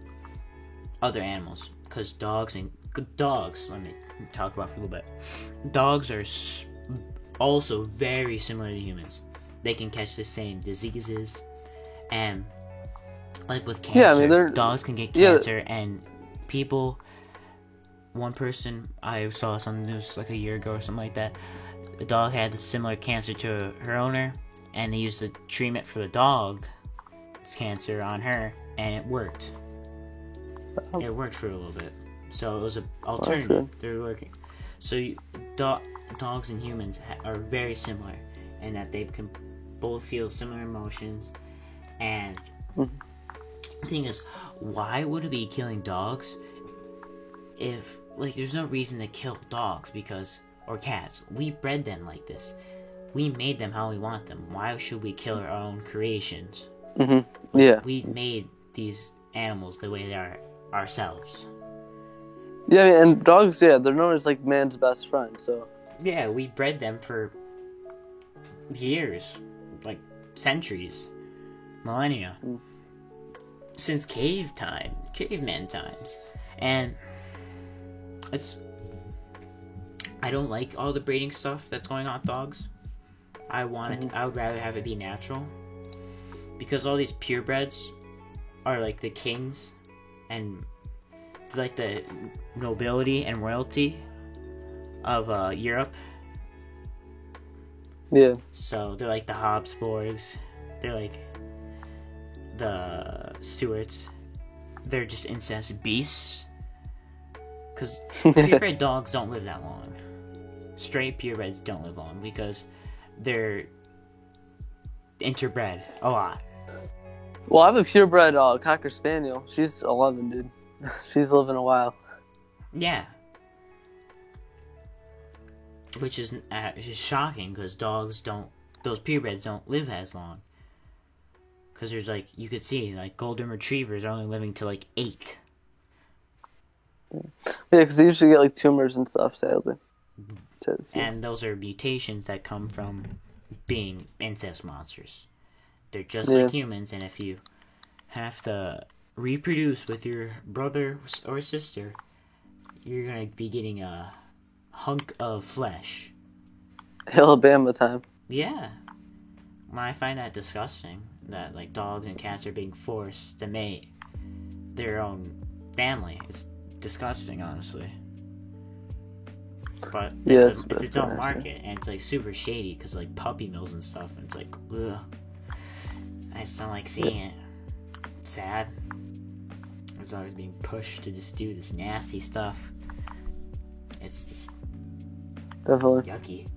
[SPEAKER 1] other animals. Because dogs, let me talk about for a little bit. Dogs are also very similar to humans. They can catch the same diseases, and Like with cancer,
[SPEAKER 2] Yeah, I mean,
[SPEAKER 1] dogs can get
[SPEAKER 2] yeah.
[SPEAKER 1] cancer, and people. One person I saw some news like a year ago or something like that. The dog had similar cancer to her owner, and they used the treatment for the dog's cancer on her, and it worked. It worked for a little bit, so it was an alternative. They were working. So dogs and humans are very similar in that they can both feel similar emotions. And the thing is, why would it be killing dogs if, like, there's no reason to kill dogs or cats. We bred them like this. We made them how we want them. Why should we kill our own creations?
[SPEAKER 2] Mm-hmm. Yeah.
[SPEAKER 1] We made these animals the way they are ourselves.
[SPEAKER 2] Yeah, and dogs, they're known as, like, man's best friend, so...
[SPEAKER 1] Yeah, we bred them for years, like centuries, millennia, since caveman times, and I don't like all the breeding stuff that's going on with dogs. I would rather have it be natural, because all these purebreds are like the kings and like the nobility and royalty of Europe.
[SPEAKER 2] Yeah.
[SPEAKER 1] So they're like the Habsburgs. They're like the Stuarts. They're just incessant beasts. Because purebred dogs don't live that long. Straight purebreds don't live long because they're interbred a lot.
[SPEAKER 2] Well, I have a purebred Cocker Spaniel. She's 11, dude. She's living a while.
[SPEAKER 1] Yeah. Which is shocking because those purebreds don't live as long. Because there's like, you could see, like, golden retrievers are only living to like 8.
[SPEAKER 2] Yeah, because they usually get like tumors and stuff, sadly.
[SPEAKER 1] And those are mutations that come from being incest monsters. They're just like humans, and if you have to reproduce with your brother or sister, you're going to be getting a hunk of flesh.
[SPEAKER 2] Alabama time.
[SPEAKER 1] Yeah. I find that disgusting, that like dogs and cats are being forced to mate their own family. It's disgusting, honestly. But it's its own market, and it's like super shady because like puppy mills and stuff, and it's like, ugh. I just don't like seeing it. It's sad. It's always being pushed to just do this nasty stuff. It's just
[SPEAKER 2] definitely
[SPEAKER 1] yucky.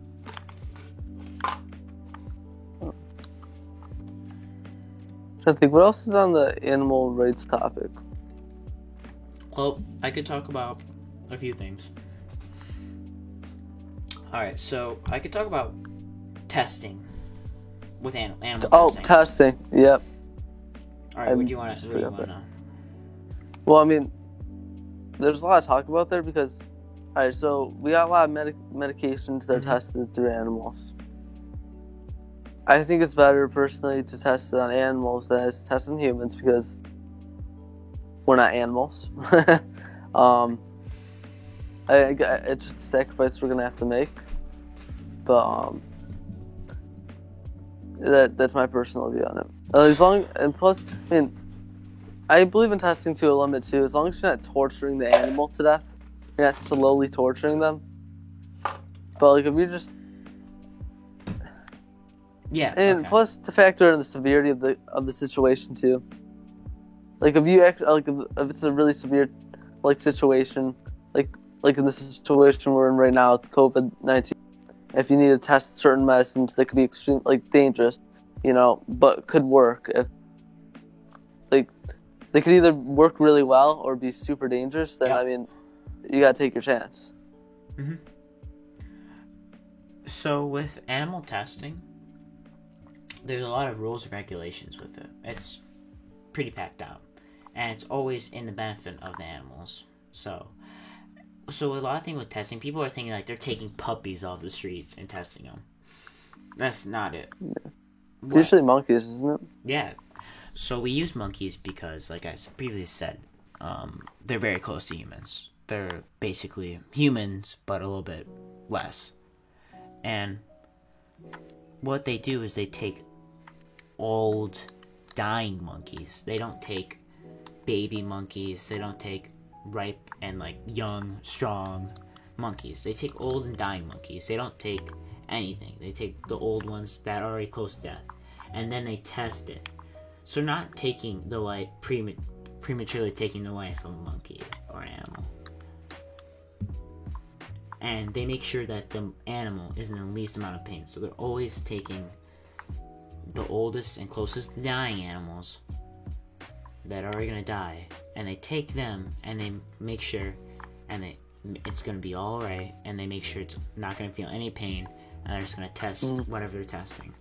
[SPEAKER 2] I think what else is on the animal rights topic?
[SPEAKER 1] Well, I could talk about a few things. Alright, so I could talk about testing with animal testing.
[SPEAKER 2] Oh, testing. Yep.
[SPEAKER 1] Alright, what do you want to know?
[SPEAKER 2] Well, I mean, there's a lot of talk about there because, alright, so we got a lot of medications that are tested through animals. I think it's better, personally, to test it on animals than to test on humans because we're not animals. It's just a sacrifice we're going to have to make. But, that's my personal view on it. And plus, I mean, I believe in testing to a limit too. As long as you're not torturing the animal to death, you're not slowly torturing them. But like, if you're just, and plus to factor in the severity of the situation too. Like if you actually, like if it's a really severe like situation, like in the situation we're in right now with COVID-19, if you need to test certain medicines that could be extreme, like dangerous, but could work. If like they could either work really well or be super dangerous, then I mean, you gotta take your chance.
[SPEAKER 1] Mm-hmm. So with animal testing, there's a lot of rules and regulations with it. It's pretty packed out, and it's always in the benefit of the animals. So a lot of things with testing, people are thinking like they're taking puppies off the streets and testing them. That's not it.
[SPEAKER 2] Yeah. It's usually monkeys, isn't it?
[SPEAKER 1] Yeah. So we use monkeys because, like I previously said, they're very close to humans. They're basically humans, but a little bit less. And what they do is they take old dying monkeys. They don't take baby monkeys. They don't take ripe and like young, strong monkeys. They take old and dying monkeys. They don't take anything. They take the old ones that are already close to death, and then they test it. So they're not taking the life prematurely taking the life of a monkey or an animal. And they make sure that the animal is in the least amount of pain. So they're always taking the oldest and closest dying animals that are going to die, and they take them and they make sure it's going to be all right, and they make sure it's not going to feel any pain, and they're just going to test whatever they're testing.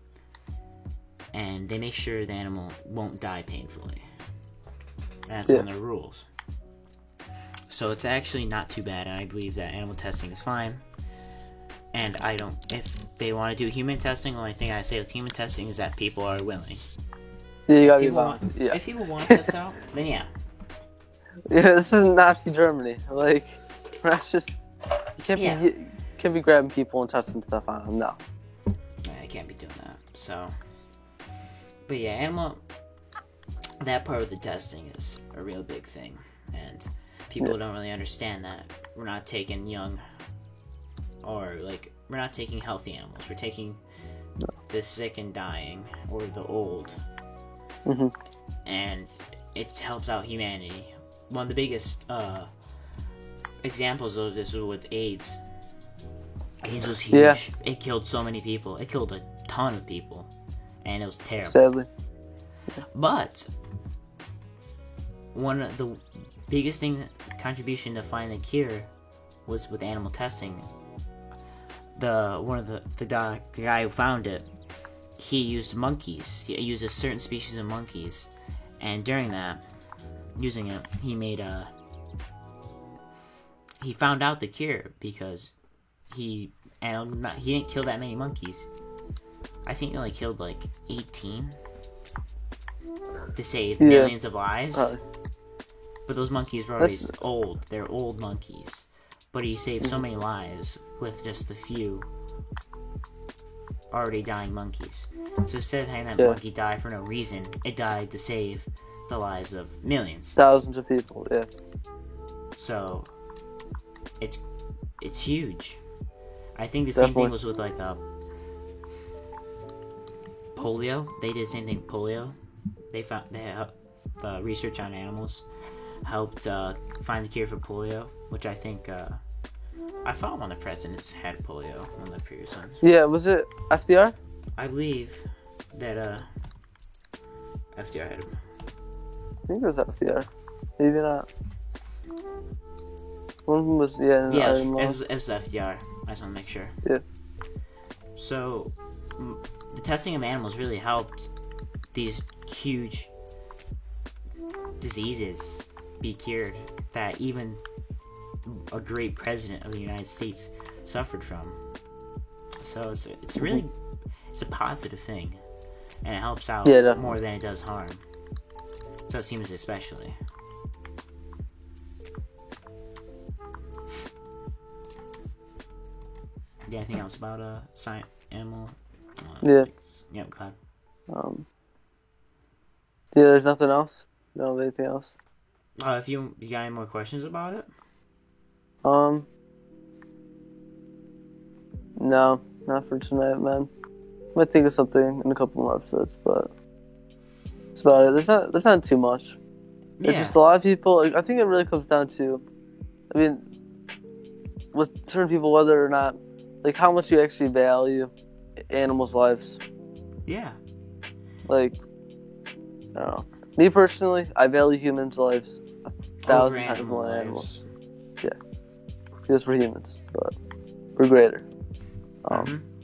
[SPEAKER 1] And they make sure the animal won't die painfully. That's one of their rules. So it's actually not too bad, and I believe that animal testing is fine. And if they want to do human testing, the only thing I say with human testing is that people are willing.
[SPEAKER 2] Yeah, you gotta be
[SPEAKER 1] If
[SPEAKER 2] willing.
[SPEAKER 1] if people want this out, then yeah.
[SPEAKER 2] Yeah, this is Nazi Germany. Like, that's just you can't be grabbing people and testing stuff on them. No.
[SPEAKER 1] I can't be doing that. So, but yeah, that part of the testing is a real big thing, and people don't really understand that we're not taking young, or like we're not taking healthy animals. We're taking the sick and dying, or the old, and it helps out humanity. One of the biggest examples of this was with AIDS. AIDS was huge.
[SPEAKER 2] Yeah.
[SPEAKER 1] It killed so many people. It killed a ton of people, and it was terrible.
[SPEAKER 2] Sadly.
[SPEAKER 1] But one of the biggest contribution to finding the cure was with animal testing. The guy who found it, he used monkeys. He used a certain species of monkeys, and during that, using it, he found out the cure because he didn't kill that many monkeys. I think he only killed like 18 to save millions of lives. But those monkeys were already old. They're old monkeys. But he saved so many lives with just a few already dying monkeys. So instead of having that monkey die for no reason, it died to save the lives of millions.
[SPEAKER 2] Thousands of people, yeah.
[SPEAKER 1] So it's huge. I think the same thing was with like polio. They did the same thing with polio. They had research on animals helped find the cure for polio, which I think I thought one of the presidents had polio, one of the previous ones.
[SPEAKER 2] Yeah, was it FDR?
[SPEAKER 1] I believe that FDR had him.
[SPEAKER 2] I think it was FDR. Maybe not. One of them was,
[SPEAKER 1] it was FDR. I just want to make sure.
[SPEAKER 2] Yeah.
[SPEAKER 1] So, the testing of animals really helped these huge diseases be cured that even a great president of the United States suffered from. So it's really it's a positive thing, and it helps out more than it does harm. So it seems especially. Anything else about science animal?
[SPEAKER 2] Yeah.
[SPEAKER 1] Yep. Go ahead.
[SPEAKER 2] Yeah, there's nothing else. No, anything else.
[SPEAKER 1] If you got any more questions about it?
[SPEAKER 2] No, not for tonight, man. Might think of something in a couple more episodes, but that's about it. There's not too much.
[SPEAKER 1] Yeah.
[SPEAKER 2] It's just a lot of people. I think it really comes down to, I mean, with certain people, whether or not, like, how much you actually value animals' lives.
[SPEAKER 1] Yeah.
[SPEAKER 2] Like, I don't know. Me personally, I value humans' lives 1,000 times more than animals. Yeah. Because we're humans, but we're greater.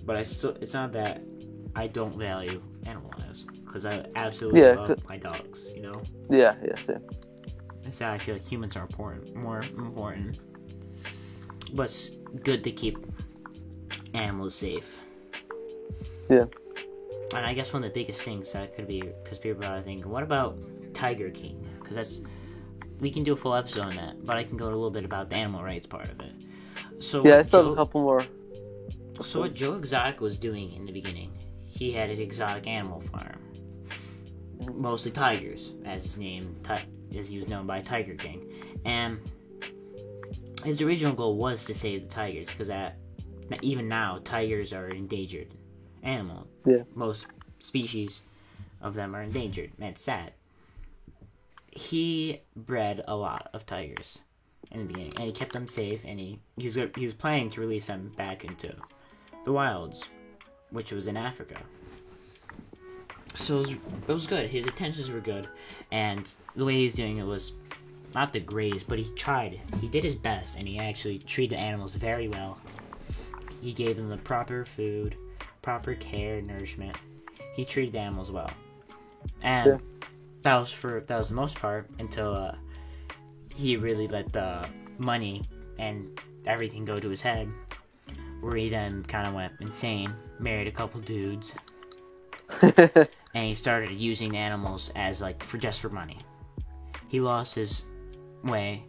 [SPEAKER 1] But it's not that I don't value animal lives, because I absolutely love my dogs, you know?
[SPEAKER 2] Yeah, same.
[SPEAKER 1] It's that I feel like humans are more important. But it's good to keep animals safe.
[SPEAKER 2] Yeah.
[SPEAKER 1] And I guess one of the biggest things that could be, because people are thinking, what about Tiger King? Because we can do a full episode on that, but I can go a little bit about the animal rights part of it. So
[SPEAKER 2] yeah, I still have a couple more.
[SPEAKER 1] So what Joe Exotic was doing in the beginning, he had an exotic animal farm. mostly tigers, as his name, as he was known by Tiger King. And his original goal was to save the tigers, because even now, tigers are an endangered animal.
[SPEAKER 2] Yeah.
[SPEAKER 1] Most species of them are endangered, and it's sad. He bred a lot of tigers in the beginning, and he kept them safe, and he was planning to release them back into the wilds, which was in Africa. So it was good. His intentions were good, and the way he was doing it was not the greatest, but he tried. He did his best, and he actually treated the animals very well. He gave them the proper food, proper care, nourishment. He treated the animals well, and that was the most part until he really let the money and everything go to his head, where he then kind of went insane, married a couple dudes. And he started using the animals as just for money. He lost his way,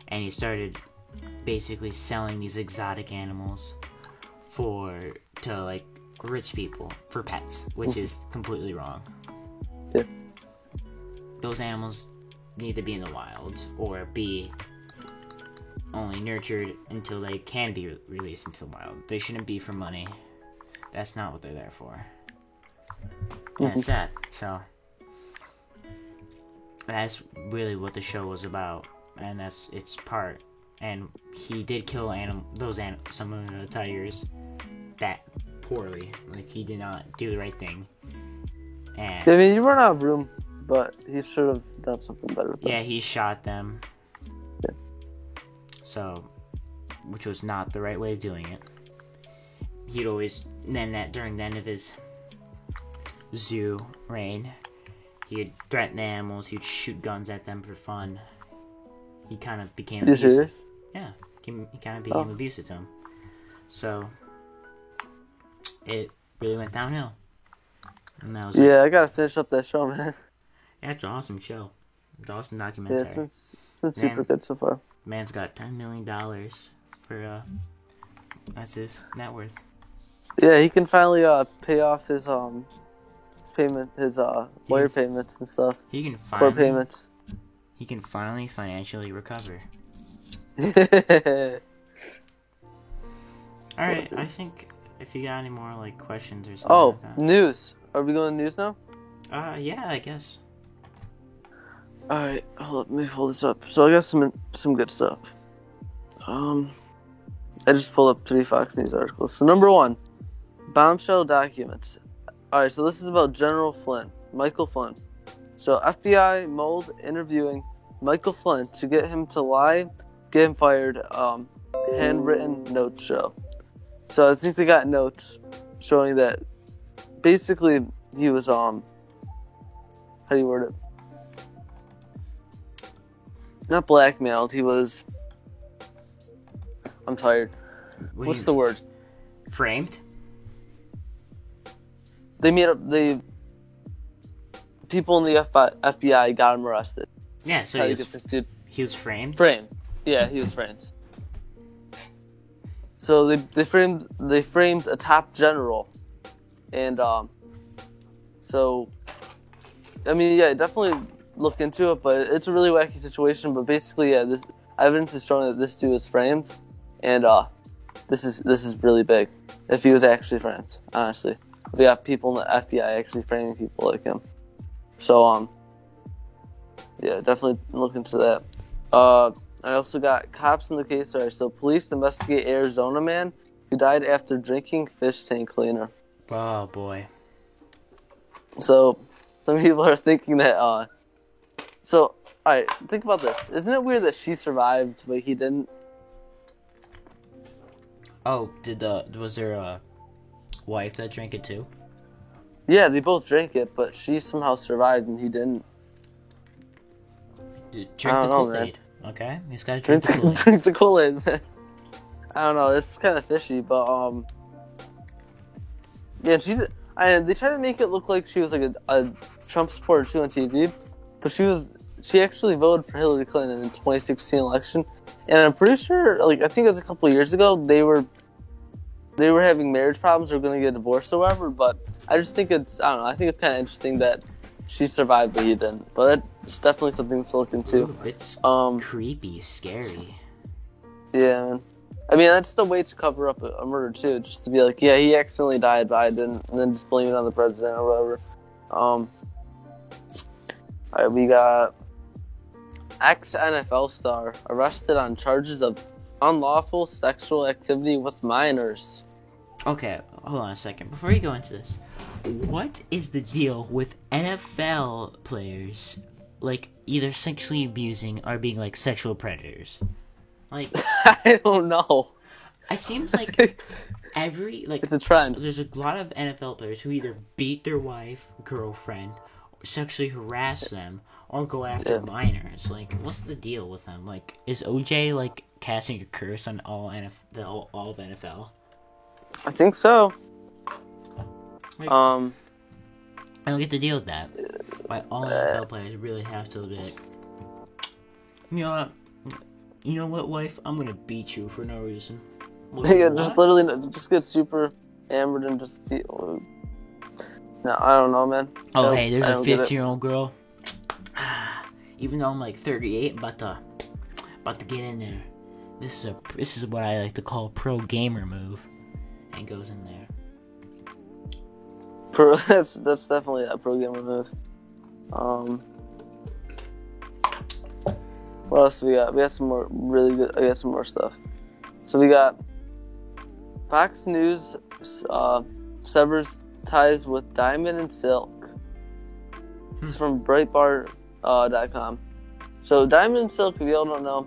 [SPEAKER 1] and he started basically selling these exotic animals to rich people for pets, which is completely wrong.
[SPEAKER 2] Yeah.
[SPEAKER 1] Those animals need to be in the wild or be only nurtured until they can be released into the wild. They shouldn't be for money. That's not what they're there for. And it's sad. So that's really what the show was about, and that's its part. And he did kill some of the tigers that poorly. He did not do the right thing. And
[SPEAKER 2] I mean, you run out of room, but he should have done something better.
[SPEAKER 1] Yeah, he shot them.
[SPEAKER 2] Yeah.
[SPEAKER 1] So, which was not the right way of doing it. He'd always during the end of his zoo reign, he'd threaten the animals. He'd shoot guns at them for fun. He kind of became abusive.
[SPEAKER 2] Serious?
[SPEAKER 1] Yeah, he kind of became abusive to him. So it really went downhill. And that was
[SPEAKER 2] I gotta finish up that show, man.
[SPEAKER 1] Yeah, it's an awesome show. It's an awesome documentary.
[SPEAKER 2] Yeah, it's been super good so far.
[SPEAKER 1] Man's got $10 million for that's his net worth.
[SPEAKER 2] Yeah, he can finally pay off his payment, his lawyer payments and stuff.
[SPEAKER 1] He can
[SPEAKER 2] court payments.
[SPEAKER 1] He can finally financially recover. All right, I think if you got any more questions or something like that.
[SPEAKER 2] News. Are we going to news now?
[SPEAKER 1] Yeah, I guess.
[SPEAKER 2] All right, let me hold this up. So I got some good stuff. I just pulled up 3 Fox News articles. So number 1, bombshell documents. All right, so this is about General Flynn, Michael Flynn. So FBI mulled interviewing Michael Flynn to get him to lie, get him fired. Handwritten notes show. So I think they got notes showing that basically he was how do you word it? Not blackmailed. He was. I'm tired. What's the word?
[SPEAKER 1] Framed.
[SPEAKER 2] They made up the people in the FBI got him arrested.
[SPEAKER 1] Yeah, so he was framed.
[SPEAKER 2] Framed. Yeah, he was framed. So they framed a top general, and so I mean, yeah, definitely look into it, but it's a really wacky situation. But basically, yeah, this evidence is showing that this dude was framed, and this is really big. If he was actually framed, honestly, we got people in the FBI actually framing people like him. So yeah, definitely look into that. I also got cops in the case. Alright, so police investigate Arizona man who died after drinking fish tank cleaner.
[SPEAKER 1] Oh boy.
[SPEAKER 2] So some people are thinking that. So alright, think about this. Isn't it weird that she survived but he didn't?
[SPEAKER 1] Oh, was there a wife that drank it too?
[SPEAKER 2] Yeah, they both drank it, but she somehow survived and he didn't.
[SPEAKER 1] Drink the Kool-Aid. Okay, he's got to drink the Kool-Aid.
[SPEAKER 2] Drink the Kool-Aid. I don't know. It's kind of fishy, but yeah, they tried to make it look like she was like a Trump supporter too on TV, but she actually voted for Hillary Clinton in the 2016 election, and I'm pretty sure, I think it was a couple of years ago, they were having marriage problems or going to get divorced or whatever. But I just think I think it's kind of interesting that she survived, but he didn't. But it's definitely something to look into.
[SPEAKER 1] Ooh, it's
[SPEAKER 2] Um,
[SPEAKER 1] creepy, scary.
[SPEAKER 2] yeah, man. I mean, that's the way to cover up a murder too, just to be like, yeah, he accidentally died, but I didn't, and then just blame it on the president or whatever. All right, we got ex-NFL star arrested on charges of unlawful sexual activity with minors.
[SPEAKER 1] Okay, hold on a second. Before you go into this, what is the deal with NFL players, like, either sexually abusing or being, like, sexual predators? Like,
[SPEAKER 2] I don't know.
[SPEAKER 1] it seems like
[SPEAKER 2] It's a trend.
[SPEAKER 1] There's a lot of NFL players who either beat their wife, girlfriend, or sexually harass them, or go after minors. Like, what's the deal with them? Like, is OJ, like, casting a curse on all of NFL?
[SPEAKER 2] I think so.
[SPEAKER 1] Like,
[SPEAKER 2] Um,
[SPEAKER 1] I don't get the deal with that. Why all NFL players really have to be like, you know what, wife? I'm gonna beat you for no reason.
[SPEAKER 2] yeah, just literally just get super hammered and just be. No, I don't know, man.
[SPEAKER 1] Oh, hey, there's a 15-year-old girl. Even though I'm like 38, about to get in there. This is what I like to call a pro gamer move, and goes in there.
[SPEAKER 2] That's definitely a pro gamer move. What else we got? We got some more really good. I got some more stuff. So we got Fox News severs ties with Diamond and Silk. This is from Breitbart.com. So Diamond and Silk, if you all don't know,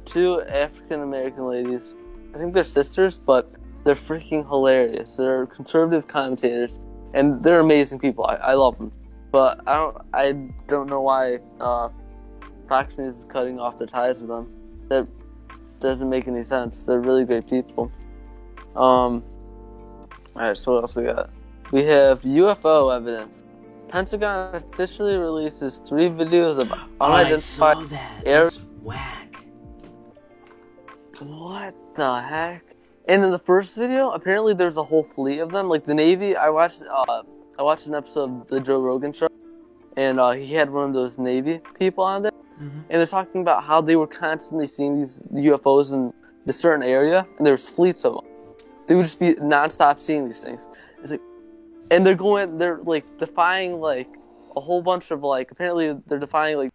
[SPEAKER 2] two African American ladies. I think they're sisters, but they're freaking hilarious. They're conservative commentators, and they're amazing people. I love them, but I don't know why Fox News is cutting off their ties with them. That doesn't make any sense. They're really great people. Alright, so what else we got? We have UFO evidence. Pentagon officially releases 3 videos of unidentified
[SPEAKER 1] I saw that.
[SPEAKER 2] air.
[SPEAKER 1] That's whack.
[SPEAKER 2] What the heck? And in the first video, apparently there's a whole fleet of them. Like the Navy, I watched an episode of the Joe Rogan show, and he had one of those Navy people on there, and they're talking about how they were constantly seeing these UFOs in a certain area, and there's fleets of them. They would just be nonstop seeing these things. It's like, and they're like defying like a whole bunch of like, apparently they're defying like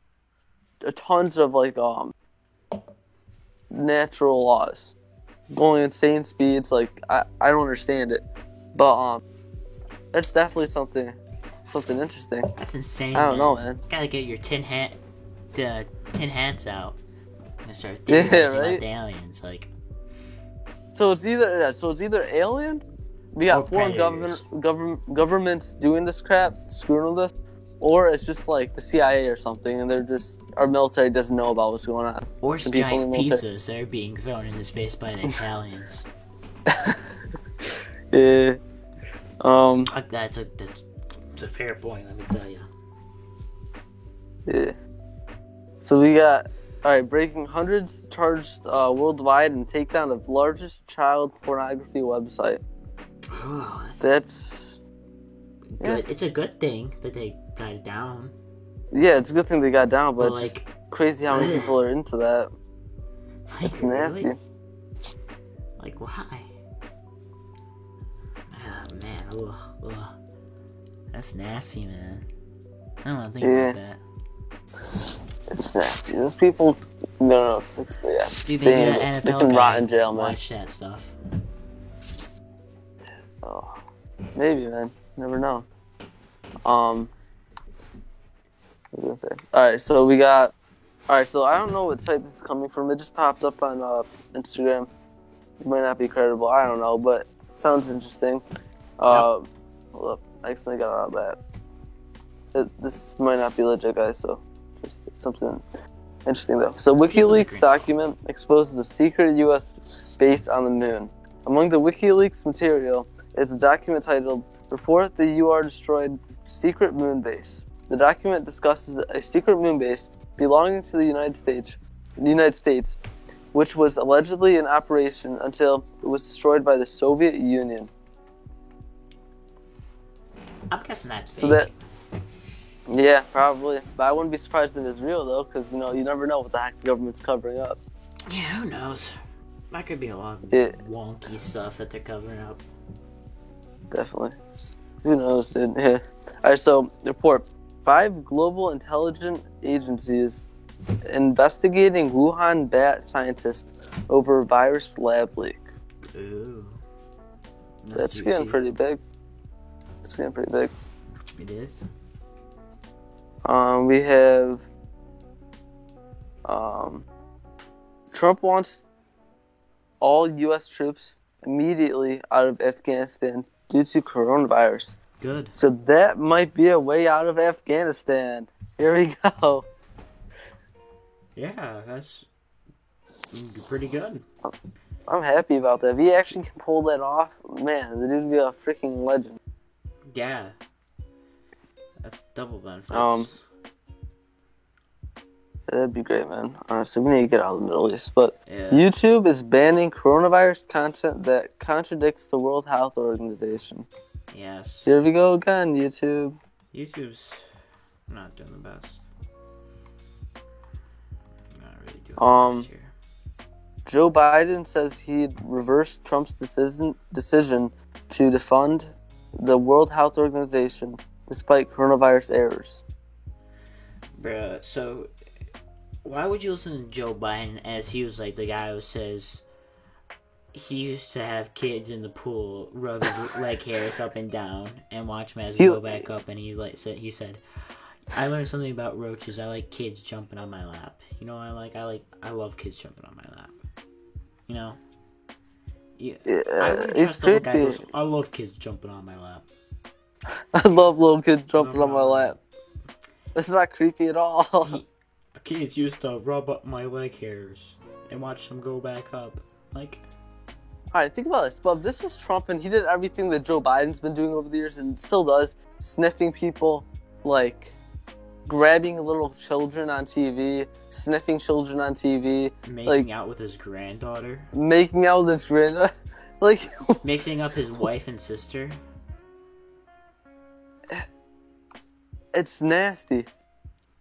[SPEAKER 2] tons of like natural laws, going insane speeds. Like I don't understand it, but that's definitely something interesting.
[SPEAKER 1] That's insane.
[SPEAKER 2] I don't know, man.
[SPEAKER 1] Gotta get your tin hats out and start theorizing about the aliens. Like,
[SPEAKER 2] so it's either aliens. We got foreign
[SPEAKER 1] predators.
[SPEAKER 2] governments doing this crap, screwing with us, or it's just like the CIA or something, and they're just our military doesn't know about what's going on.
[SPEAKER 1] Or it's
[SPEAKER 2] Some people in
[SPEAKER 1] giant
[SPEAKER 2] the military.
[SPEAKER 1] pizzas that are being thrown into space by the Italians.
[SPEAKER 2] Yeah.
[SPEAKER 1] That's a fair point, let me tell you.
[SPEAKER 2] Yeah. So we got, alright, breaking hundreds charged worldwide and takedown of largest child pornography website.
[SPEAKER 1] Oh,
[SPEAKER 2] That's
[SPEAKER 1] good. It's a good thing that they got it down.
[SPEAKER 2] yeah, it's a good thing they got down, but
[SPEAKER 1] But,
[SPEAKER 2] it's
[SPEAKER 1] like,
[SPEAKER 2] just crazy how many people are into that. It's nasty.
[SPEAKER 1] Really? Like, why? Oh, man. Ugh. That's nasty, man. I don't want to think about that.
[SPEAKER 2] It's nasty. Those people, no, it's, yeah.
[SPEAKER 1] Do you think
[SPEAKER 2] They
[SPEAKER 1] the NFL
[SPEAKER 2] can
[SPEAKER 1] guy
[SPEAKER 2] rot in jail, man.
[SPEAKER 1] watch that stuff?
[SPEAKER 2] Oh, maybe, man. Never know. What was I gonna say? Alright, so we got. Alright, so I don't know what site this is coming from. It just popped up on Instagram. It might not be credible. I don't know, but it sounds interesting. Hold up. I accidentally got out of that. This might not be legit, guys, so just something interesting, though. So, WikiLeaks document exposes a secret U.S. base on the moon. Among the WikiLeaks material is a document titled Report the UR Destroyed Secret Moon Base. The document discusses a secret moon base belonging to the United States, which was allegedly in operation until it was destroyed by the Soviet Union.
[SPEAKER 1] I'm guessing that's fake.
[SPEAKER 2] So that, Yeah, probably. But I wouldn't be surprised if it's real, though, because, you never know what the heck the government's covering up.
[SPEAKER 1] Yeah, who knows? That could be a lot of
[SPEAKER 2] Yeah.
[SPEAKER 1] wonky stuff that they're covering up.
[SPEAKER 2] Definitely. Who knows, dude? Yeah. Alright, so, report. 5 global intelligence agencies investigating Wuhan bat scientists over virus lab leak.
[SPEAKER 1] Ooh.
[SPEAKER 2] That's
[SPEAKER 1] juicy.
[SPEAKER 2] getting pretty big. It's getting pretty big.
[SPEAKER 1] It is?
[SPEAKER 2] We have Trump wants all U.S. troops immediately out of Afghanistan due to coronavirus.
[SPEAKER 1] Good.
[SPEAKER 2] So that might be a way out of Afghanistan. Here we go.
[SPEAKER 1] Yeah, that's pretty good.
[SPEAKER 2] I'm happy about that. If he actually can pull that off, man, the dude would be a freaking legend.
[SPEAKER 1] Yeah. That's double benefits.
[SPEAKER 2] That'd be great, man. Honestly, we need to get out of the Middle East. But
[SPEAKER 1] Yeah.
[SPEAKER 2] YouTube is banning coronavirus content that contradicts the World Health Organization.
[SPEAKER 1] Yes.
[SPEAKER 2] Here we go again, YouTube.
[SPEAKER 1] YouTube's not doing the best. Not really doing the best here.
[SPEAKER 2] Joe Biden says he'd reverse Trump's decision to defund the World Health Organization despite coronavirus errors.
[SPEAKER 1] Bruh, so why would you listen to Joe Biden as he was like the guy who says he used to have kids in the pool rub his leg hairs up and down and watch them as they go back up, and he said, I learned something about roaches. I like kids jumping on my lap. You know what I love kids jumping on my lap. You know? Yeah. I wouldn't trust the guy who goes, I love kids jumping on my lap.
[SPEAKER 2] I love little kids jumping on my lap. It's not creepy at all.
[SPEAKER 1] Kids used to rub up my leg hairs and watch them go back up. Like,
[SPEAKER 2] alright, think about this. But if this was Trump and he did everything that Joe Biden's been doing over the years and still does, sniffing people, like grabbing little children on TV, sniffing children on TV,
[SPEAKER 1] making out with his granddaughter,
[SPEAKER 2] making out with his granddaughter, like
[SPEAKER 1] mixing up his wife and sister.
[SPEAKER 2] It's nasty.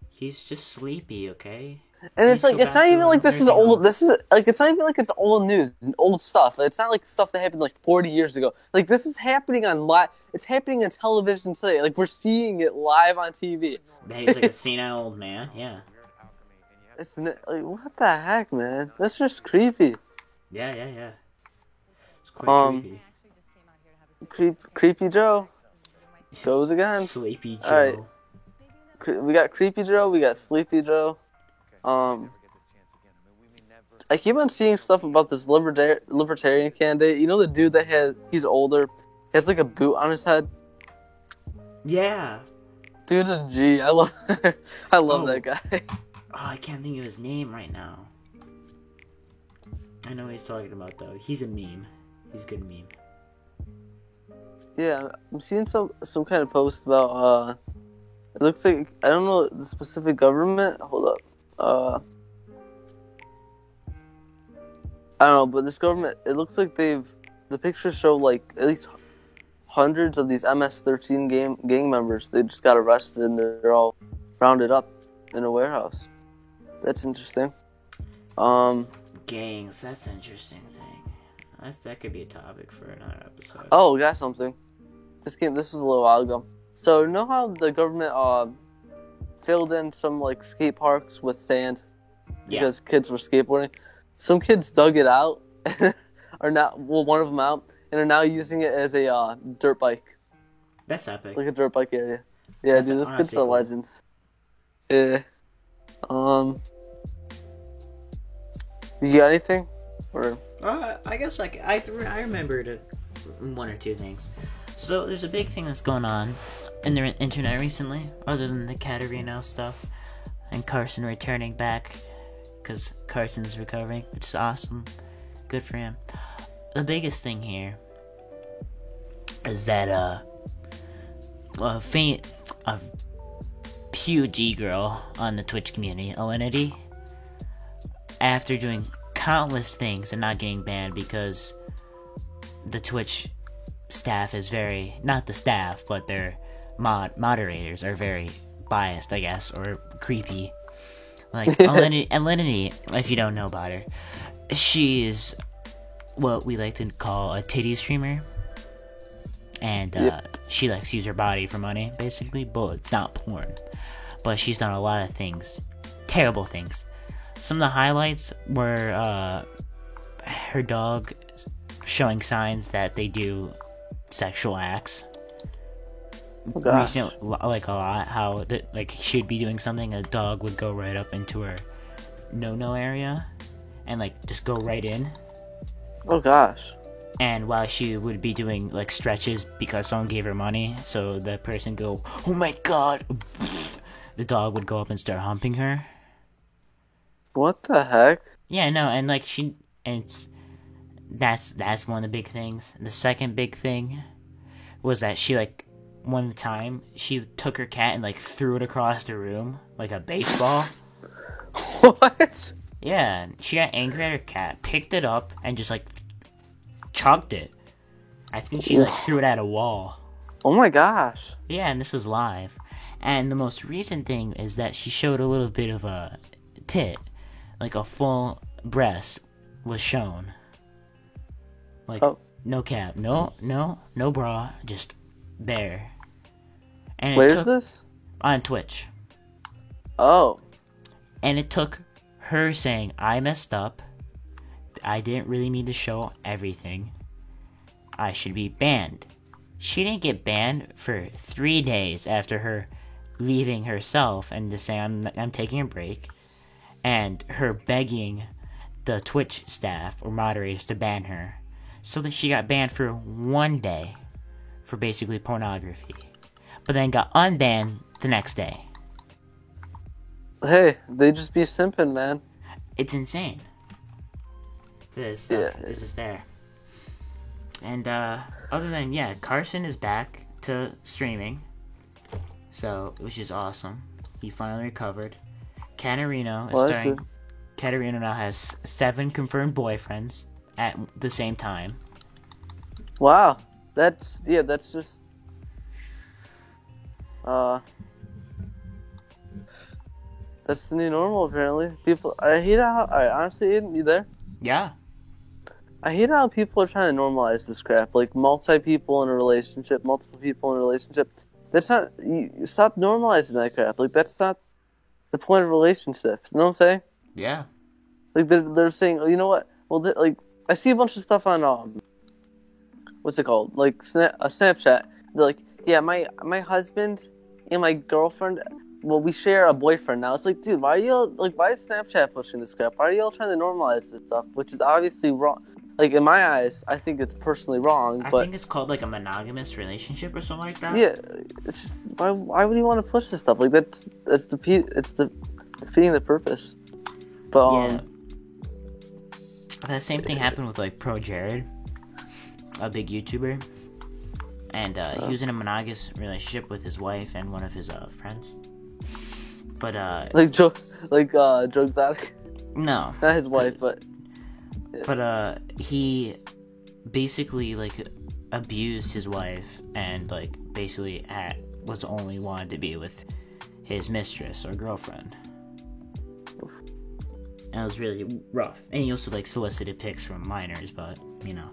[SPEAKER 1] He's just sleepy, okay?
[SPEAKER 2] And it's like, it's not even like this is old. This is like, it's not even like it's old news, old stuff. It's not like stuff that happened like 40 years ago. Like, this is happening on live. It's happening on television today. Like, we're seeing it live on TV.
[SPEAKER 1] He's like a senile old man. Yeah.
[SPEAKER 2] It's like, what the heck, man? That's just creepy.
[SPEAKER 1] Yeah. It's quite creepy.
[SPEAKER 2] Creepy Joe goes again.
[SPEAKER 1] Sleepy Joe.
[SPEAKER 2] All right. We got Creepy Joe. We got Sleepy Joe. I keep on seeing stuff about this libertarian candidate. You know the dude that he's older, he has like a boot on his head?
[SPEAKER 1] Yeah.
[SPEAKER 2] Dude's a G. I love that guy.
[SPEAKER 1] Oh, I can't think of his name right now. I know what he's talking about though. He's a meme. He's a good meme.
[SPEAKER 2] Yeah, I'm seeing some kind of post about it looks like, I don't know the specific government. Hold up. I don't know, but this government, it looks like the pictures show like at least hundreds of these MS-13 gang members. They just got arrested and they're all rounded up in a warehouse. That's interesting.
[SPEAKER 1] Gangs, that's an interesting thing. That could be a topic for another episode.
[SPEAKER 2] Oh, we got something. This was a little while ago. So, you know how the government filled in some like skate parks with sand because kids were skateboarding? Some kids dug it out, one of them out, and are now using it as a dirt bike.
[SPEAKER 1] That's epic.
[SPEAKER 2] Like a dirt bike area. Yeah,
[SPEAKER 1] That's
[SPEAKER 2] dude, this kids are
[SPEAKER 1] cool.
[SPEAKER 2] legends. Yeah. You got anything? Or
[SPEAKER 1] I guess like I remembered one or two things. So there's a big thing that's going on in the internet recently, other than the Katarina stuff and Carson returning back because Carson's recovering, which is awesome. Good for him. The biggest thing here is that a huge girl on the Twitch community, Alinity, after doing countless things and not getting banned because the Twitch staff is very, not the staff, but their moderators are very biased, I guess, or creepy. Like, Alinity, if you don't know about her, she's what we like to call a titty streamer. And she likes to use her body for money, basically, but it's not porn. But she's done a lot of things. Terrible things. Some of the highlights were her dog showing signs that they do sexual acts.
[SPEAKER 2] Oh, gosh.
[SPEAKER 1] Recently, like a lot, how like she'd be doing something, a dog would go right up into her no area and like just go right in.
[SPEAKER 2] Oh gosh.
[SPEAKER 1] And while she would be doing like stretches because someone gave her money, so the person go, "Oh my god," the dog would go up and start humping her.
[SPEAKER 2] What the heck?
[SPEAKER 1] Yeah, no, and like that's one of the big things. The second big thing was that she like one time she took her cat and like threw it across the room like a baseball.
[SPEAKER 2] What?
[SPEAKER 1] Yeah, she got angry at her cat, picked it up, and just like chucked it. I think she like threw it at a wall.
[SPEAKER 2] Oh my gosh.
[SPEAKER 1] Yeah, and this was live. And the most recent thing is that she showed a little bit of a tit, like a full breast was shown. Like no cap, no bra, just there. And
[SPEAKER 2] where's this?
[SPEAKER 1] On Twitch.
[SPEAKER 2] Oh.
[SPEAKER 1] And it took her saying, "I messed up. I didn't really mean to show everything. I should be banned." She didn't get banned for 3 days after her leaving herself and just saying, I'm taking a break. And her begging the Twitch staff or moderators to ban her. So that she got banned for 1 day for basically pornography. But then got unbanned the next day.
[SPEAKER 2] Hey, they just be simping, man.
[SPEAKER 1] It's insane. This stuff is just there. And other than, Carson is back to streaming. So, which is awesome. He finally recovered. Katarina is starting. Katarina now has 7 confirmed boyfriends at the same time.
[SPEAKER 2] Wow. That's just that's the new normal, apparently. People, I hate how, honestly, Aiden, you there?
[SPEAKER 1] Yeah.
[SPEAKER 2] I hate how people are trying to normalize this crap. Like, multiple people in a relationship. That's not, you stop normalizing that crap. Like, that's not the point of relationships. You know what I'm saying?
[SPEAKER 1] Yeah.
[SPEAKER 2] Like, they're saying, oh, you know what? Well, like, I see a bunch of stuff on, what's it called? Like, Snapchat. They're like, yeah, my husband and my girlfriend, well, we share a boyfriend now. It's like, dude, why is Snapchat pushing this crap? Why are y'all trying to normalize this stuff? Which is obviously wrong. Like, in my eyes, I think it's personally wrong.
[SPEAKER 1] I think it's called, like, a monogamous relationship or something like that.
[SPEAKER 2] Yeah, it's just, why would you want to push this stuff? Like, it's defeating the purpose. But,
[SPEAKER 1] yeah. That same thing happened with, like, Pro Jared, a big YouTuber. And he was in a monogamous relationship with his wife and one of his friends. But,
[SPEAKER 2] Joe Exotic?
[SPEAKER 1] No.
[SPEAKER 2] Not his wife, but...
[SPEAKER 1] Yeah. But, he basically, like, abused his wife and, like, basically was only wanted to be with his mistress or girlfriend. And it was really rough. And he also, like, solicited pics from minors, but, you know.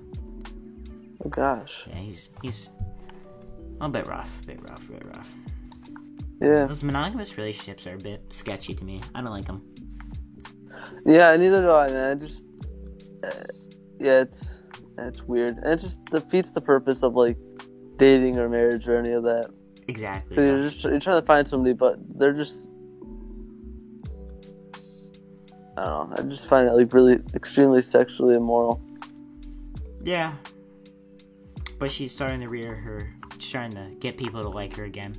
[SPEAKER 2] Oh, gosh.
[SPEAKER 1] Yeah, he's a bit rough.
[SPEAKER 2] Yeah.
[SPEAKER 1] Those monogamous relationships are a bit sketchy to me. I don't like them.
[SPEAKER 2] Yeah, neither do I, man. It's weird. And it just defeats the purpose of, like, dating or marriage or any of that.
[SPEAKER 1] Exactly.
[SPEAKER 2] You're trying to find somebody, but they're just... I don't know. I just find it, like, really extremely sexually immoral.
[SPEAKER 1] Yeah. But she's starting to she's trying to get people to like her again.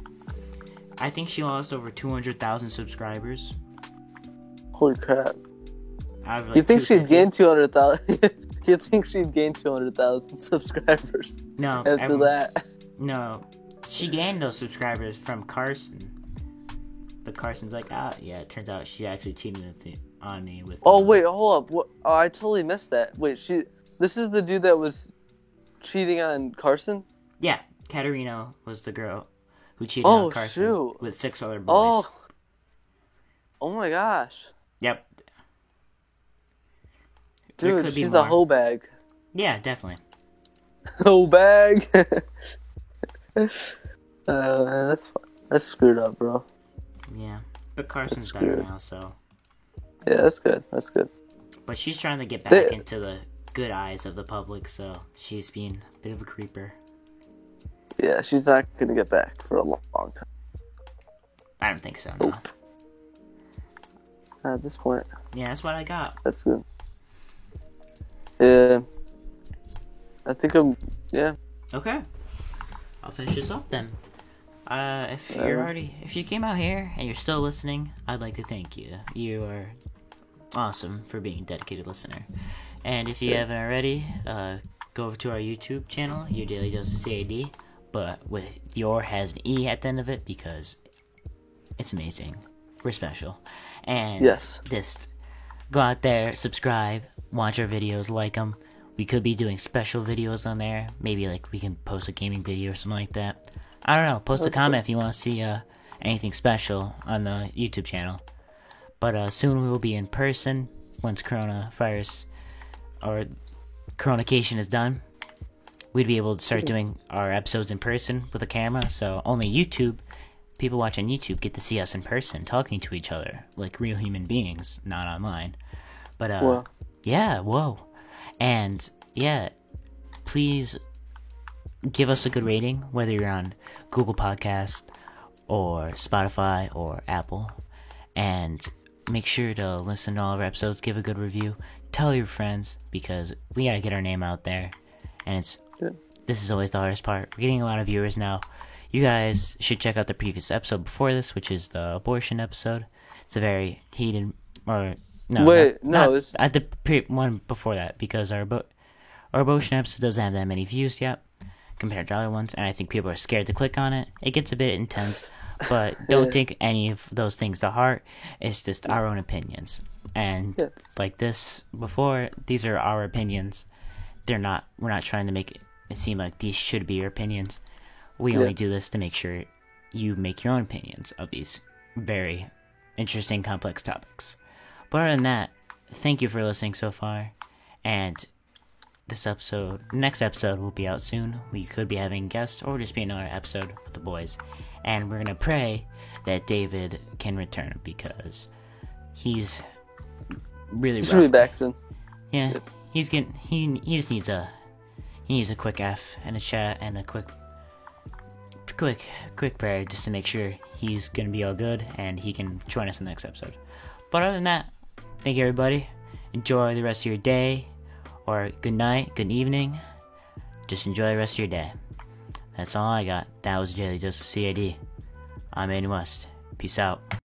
[SPEAKER 1] I think she lost over 200,000 subscribers.
[SPEAKER 2] Holy crap.
[SPEAKER 1] Out of, like,
[SPEAKER 2] you think she'd gain
[SPEAKER 1] 250?
[SPEAKER 2] 200,000? You think she'd gain 200,000 subscribers?
[SPEAKER 1] No.
[SPEAKER 2] After that?
[SPEAKER 1] No. She gained those subscribers from Carson. But Carson's like, yeah, it turns out she actually cheated on me with...
[SPEAKER 2] Oh, wait, hold up. What? Oh, I totally missed that. Wait, this is the dude that was cheating on Carson?
[SPEAKER 1] Yeah, Katarina was the girl who cheated on
[SPEAKER 2] Oh,
[SPEAKER 1] Carson
[SPEAKER 2] shoot.
[SPEAKER 1] with 6 other boys.
[SPEAKER 2] Oh. Oh my gosh.
[SPEAKER 1] Yep. There
[SPEAKER 2] Dude,
[SPEAKER 1] could be
[SPEAKER 2] she's
[SPEAKER 1] more.
[SPEAKER 2] a hoe bag.
[SPEAKER 1] Yeah, definitely.
[SPEAKER 2] Hoe bag. That's screwed up, bro.
[SPEAKER 1] Yeah, but Carson's
[SPEAKER 2] That's
[SPEAKER 1] better
[SPEAKER 2] good.
[SPEAKER 1] now, so.
[SPEAKER 2] Yeah, that's good. That's good.
[SPEAKER 1] But she's trying to get back
[SPEAKER 2] They-
[SPEAKER 1] into the good eyes of the public, so she's being a bit of a creeper.
[SPEAKER 2] Yeah, she's not gonna get back for a long time.
[SPEAKER 1] I don't think so, no.
[SPEAKER 2] Nope. At this point,
[SPEAKER 1] Yeah, that's what I got.
[SPEAKER 2] that's good. Yeah. I think yeah.
[SPEAKER 1] Okay. I'll finish this up then. If you came out here and you're still listening, I'd like to thank you. You are awesome for being a dedicated listener. And if you haven't already, go over to our YouTube channel, Your Daily Dose of CAD, but with your has an E at the end of it because it's amazing. We're special. And
[SPEAKER 2] Yes.
[SPEAKER 1] just go out there, subscribe, watch our videos, like them. We could be doing special videos on there. Maybe like we can post a gaming video or something like that. I don't know. Post a comment if you want to see anything special on the YouTube channel. But soon we will be in person once coronavirus or coronacation is done. We'd be able to start doing our episodes in person with a camera. So only YouTube, people watching YouTube get to see us in person talking to each other like real human beings, not online. But
[SPEAKER 2] Whoa.
[SPEAKER 1] yeah, whoa. And yeah, please give us a good rating, whether you're on Google Podcast or Spotify or Apple. And make sure to listen to all of our episodes, give a good review, tell your friends, because we gotta get our name out there. And this is always the hardest part. We're getting a lot of viewers now. You guys should check out the previous episode before this, which is the abortion episode. It's a very heated, or no,
[SPEAKER 2] Wait,
[SPEAKER 1] not
[SPEAKER 2] it's
[SPEAKER 1] at the one before that, because our abortion episode doesn't have that many views yet compared to other ones, and I think people are scared to click on it. It gets a bit intense, but don't take any of those things to heart. It's just our own opinions, and like this before, these are our opinions. We're not trying to make it seem like these should be your opinions. We only do this to make sure you make your own opinions of these very interesting, complex topics. But other than that, thank you for listening so far, and next episode will be out soon. We could be having guests, or just be another episode with the boys, and we're gonna pray that David can return, because he's really
[SPEAKER 2] should be
[SPEAKER 1] rough.
[SPEAKER 2] back soon.
[SPEAKER 1] Yeah, he just needs a quick F and a chat and a quick prayer just to make sure he's gonna be all good and he can join us in the next episode. But other than that, thank you everybody. Enjoy the rest of your day, or good night, good evening. Just enjoy the rest of your day. That's all I got. That was Daily Dose of CAD. I'm Aiden West. Peace out.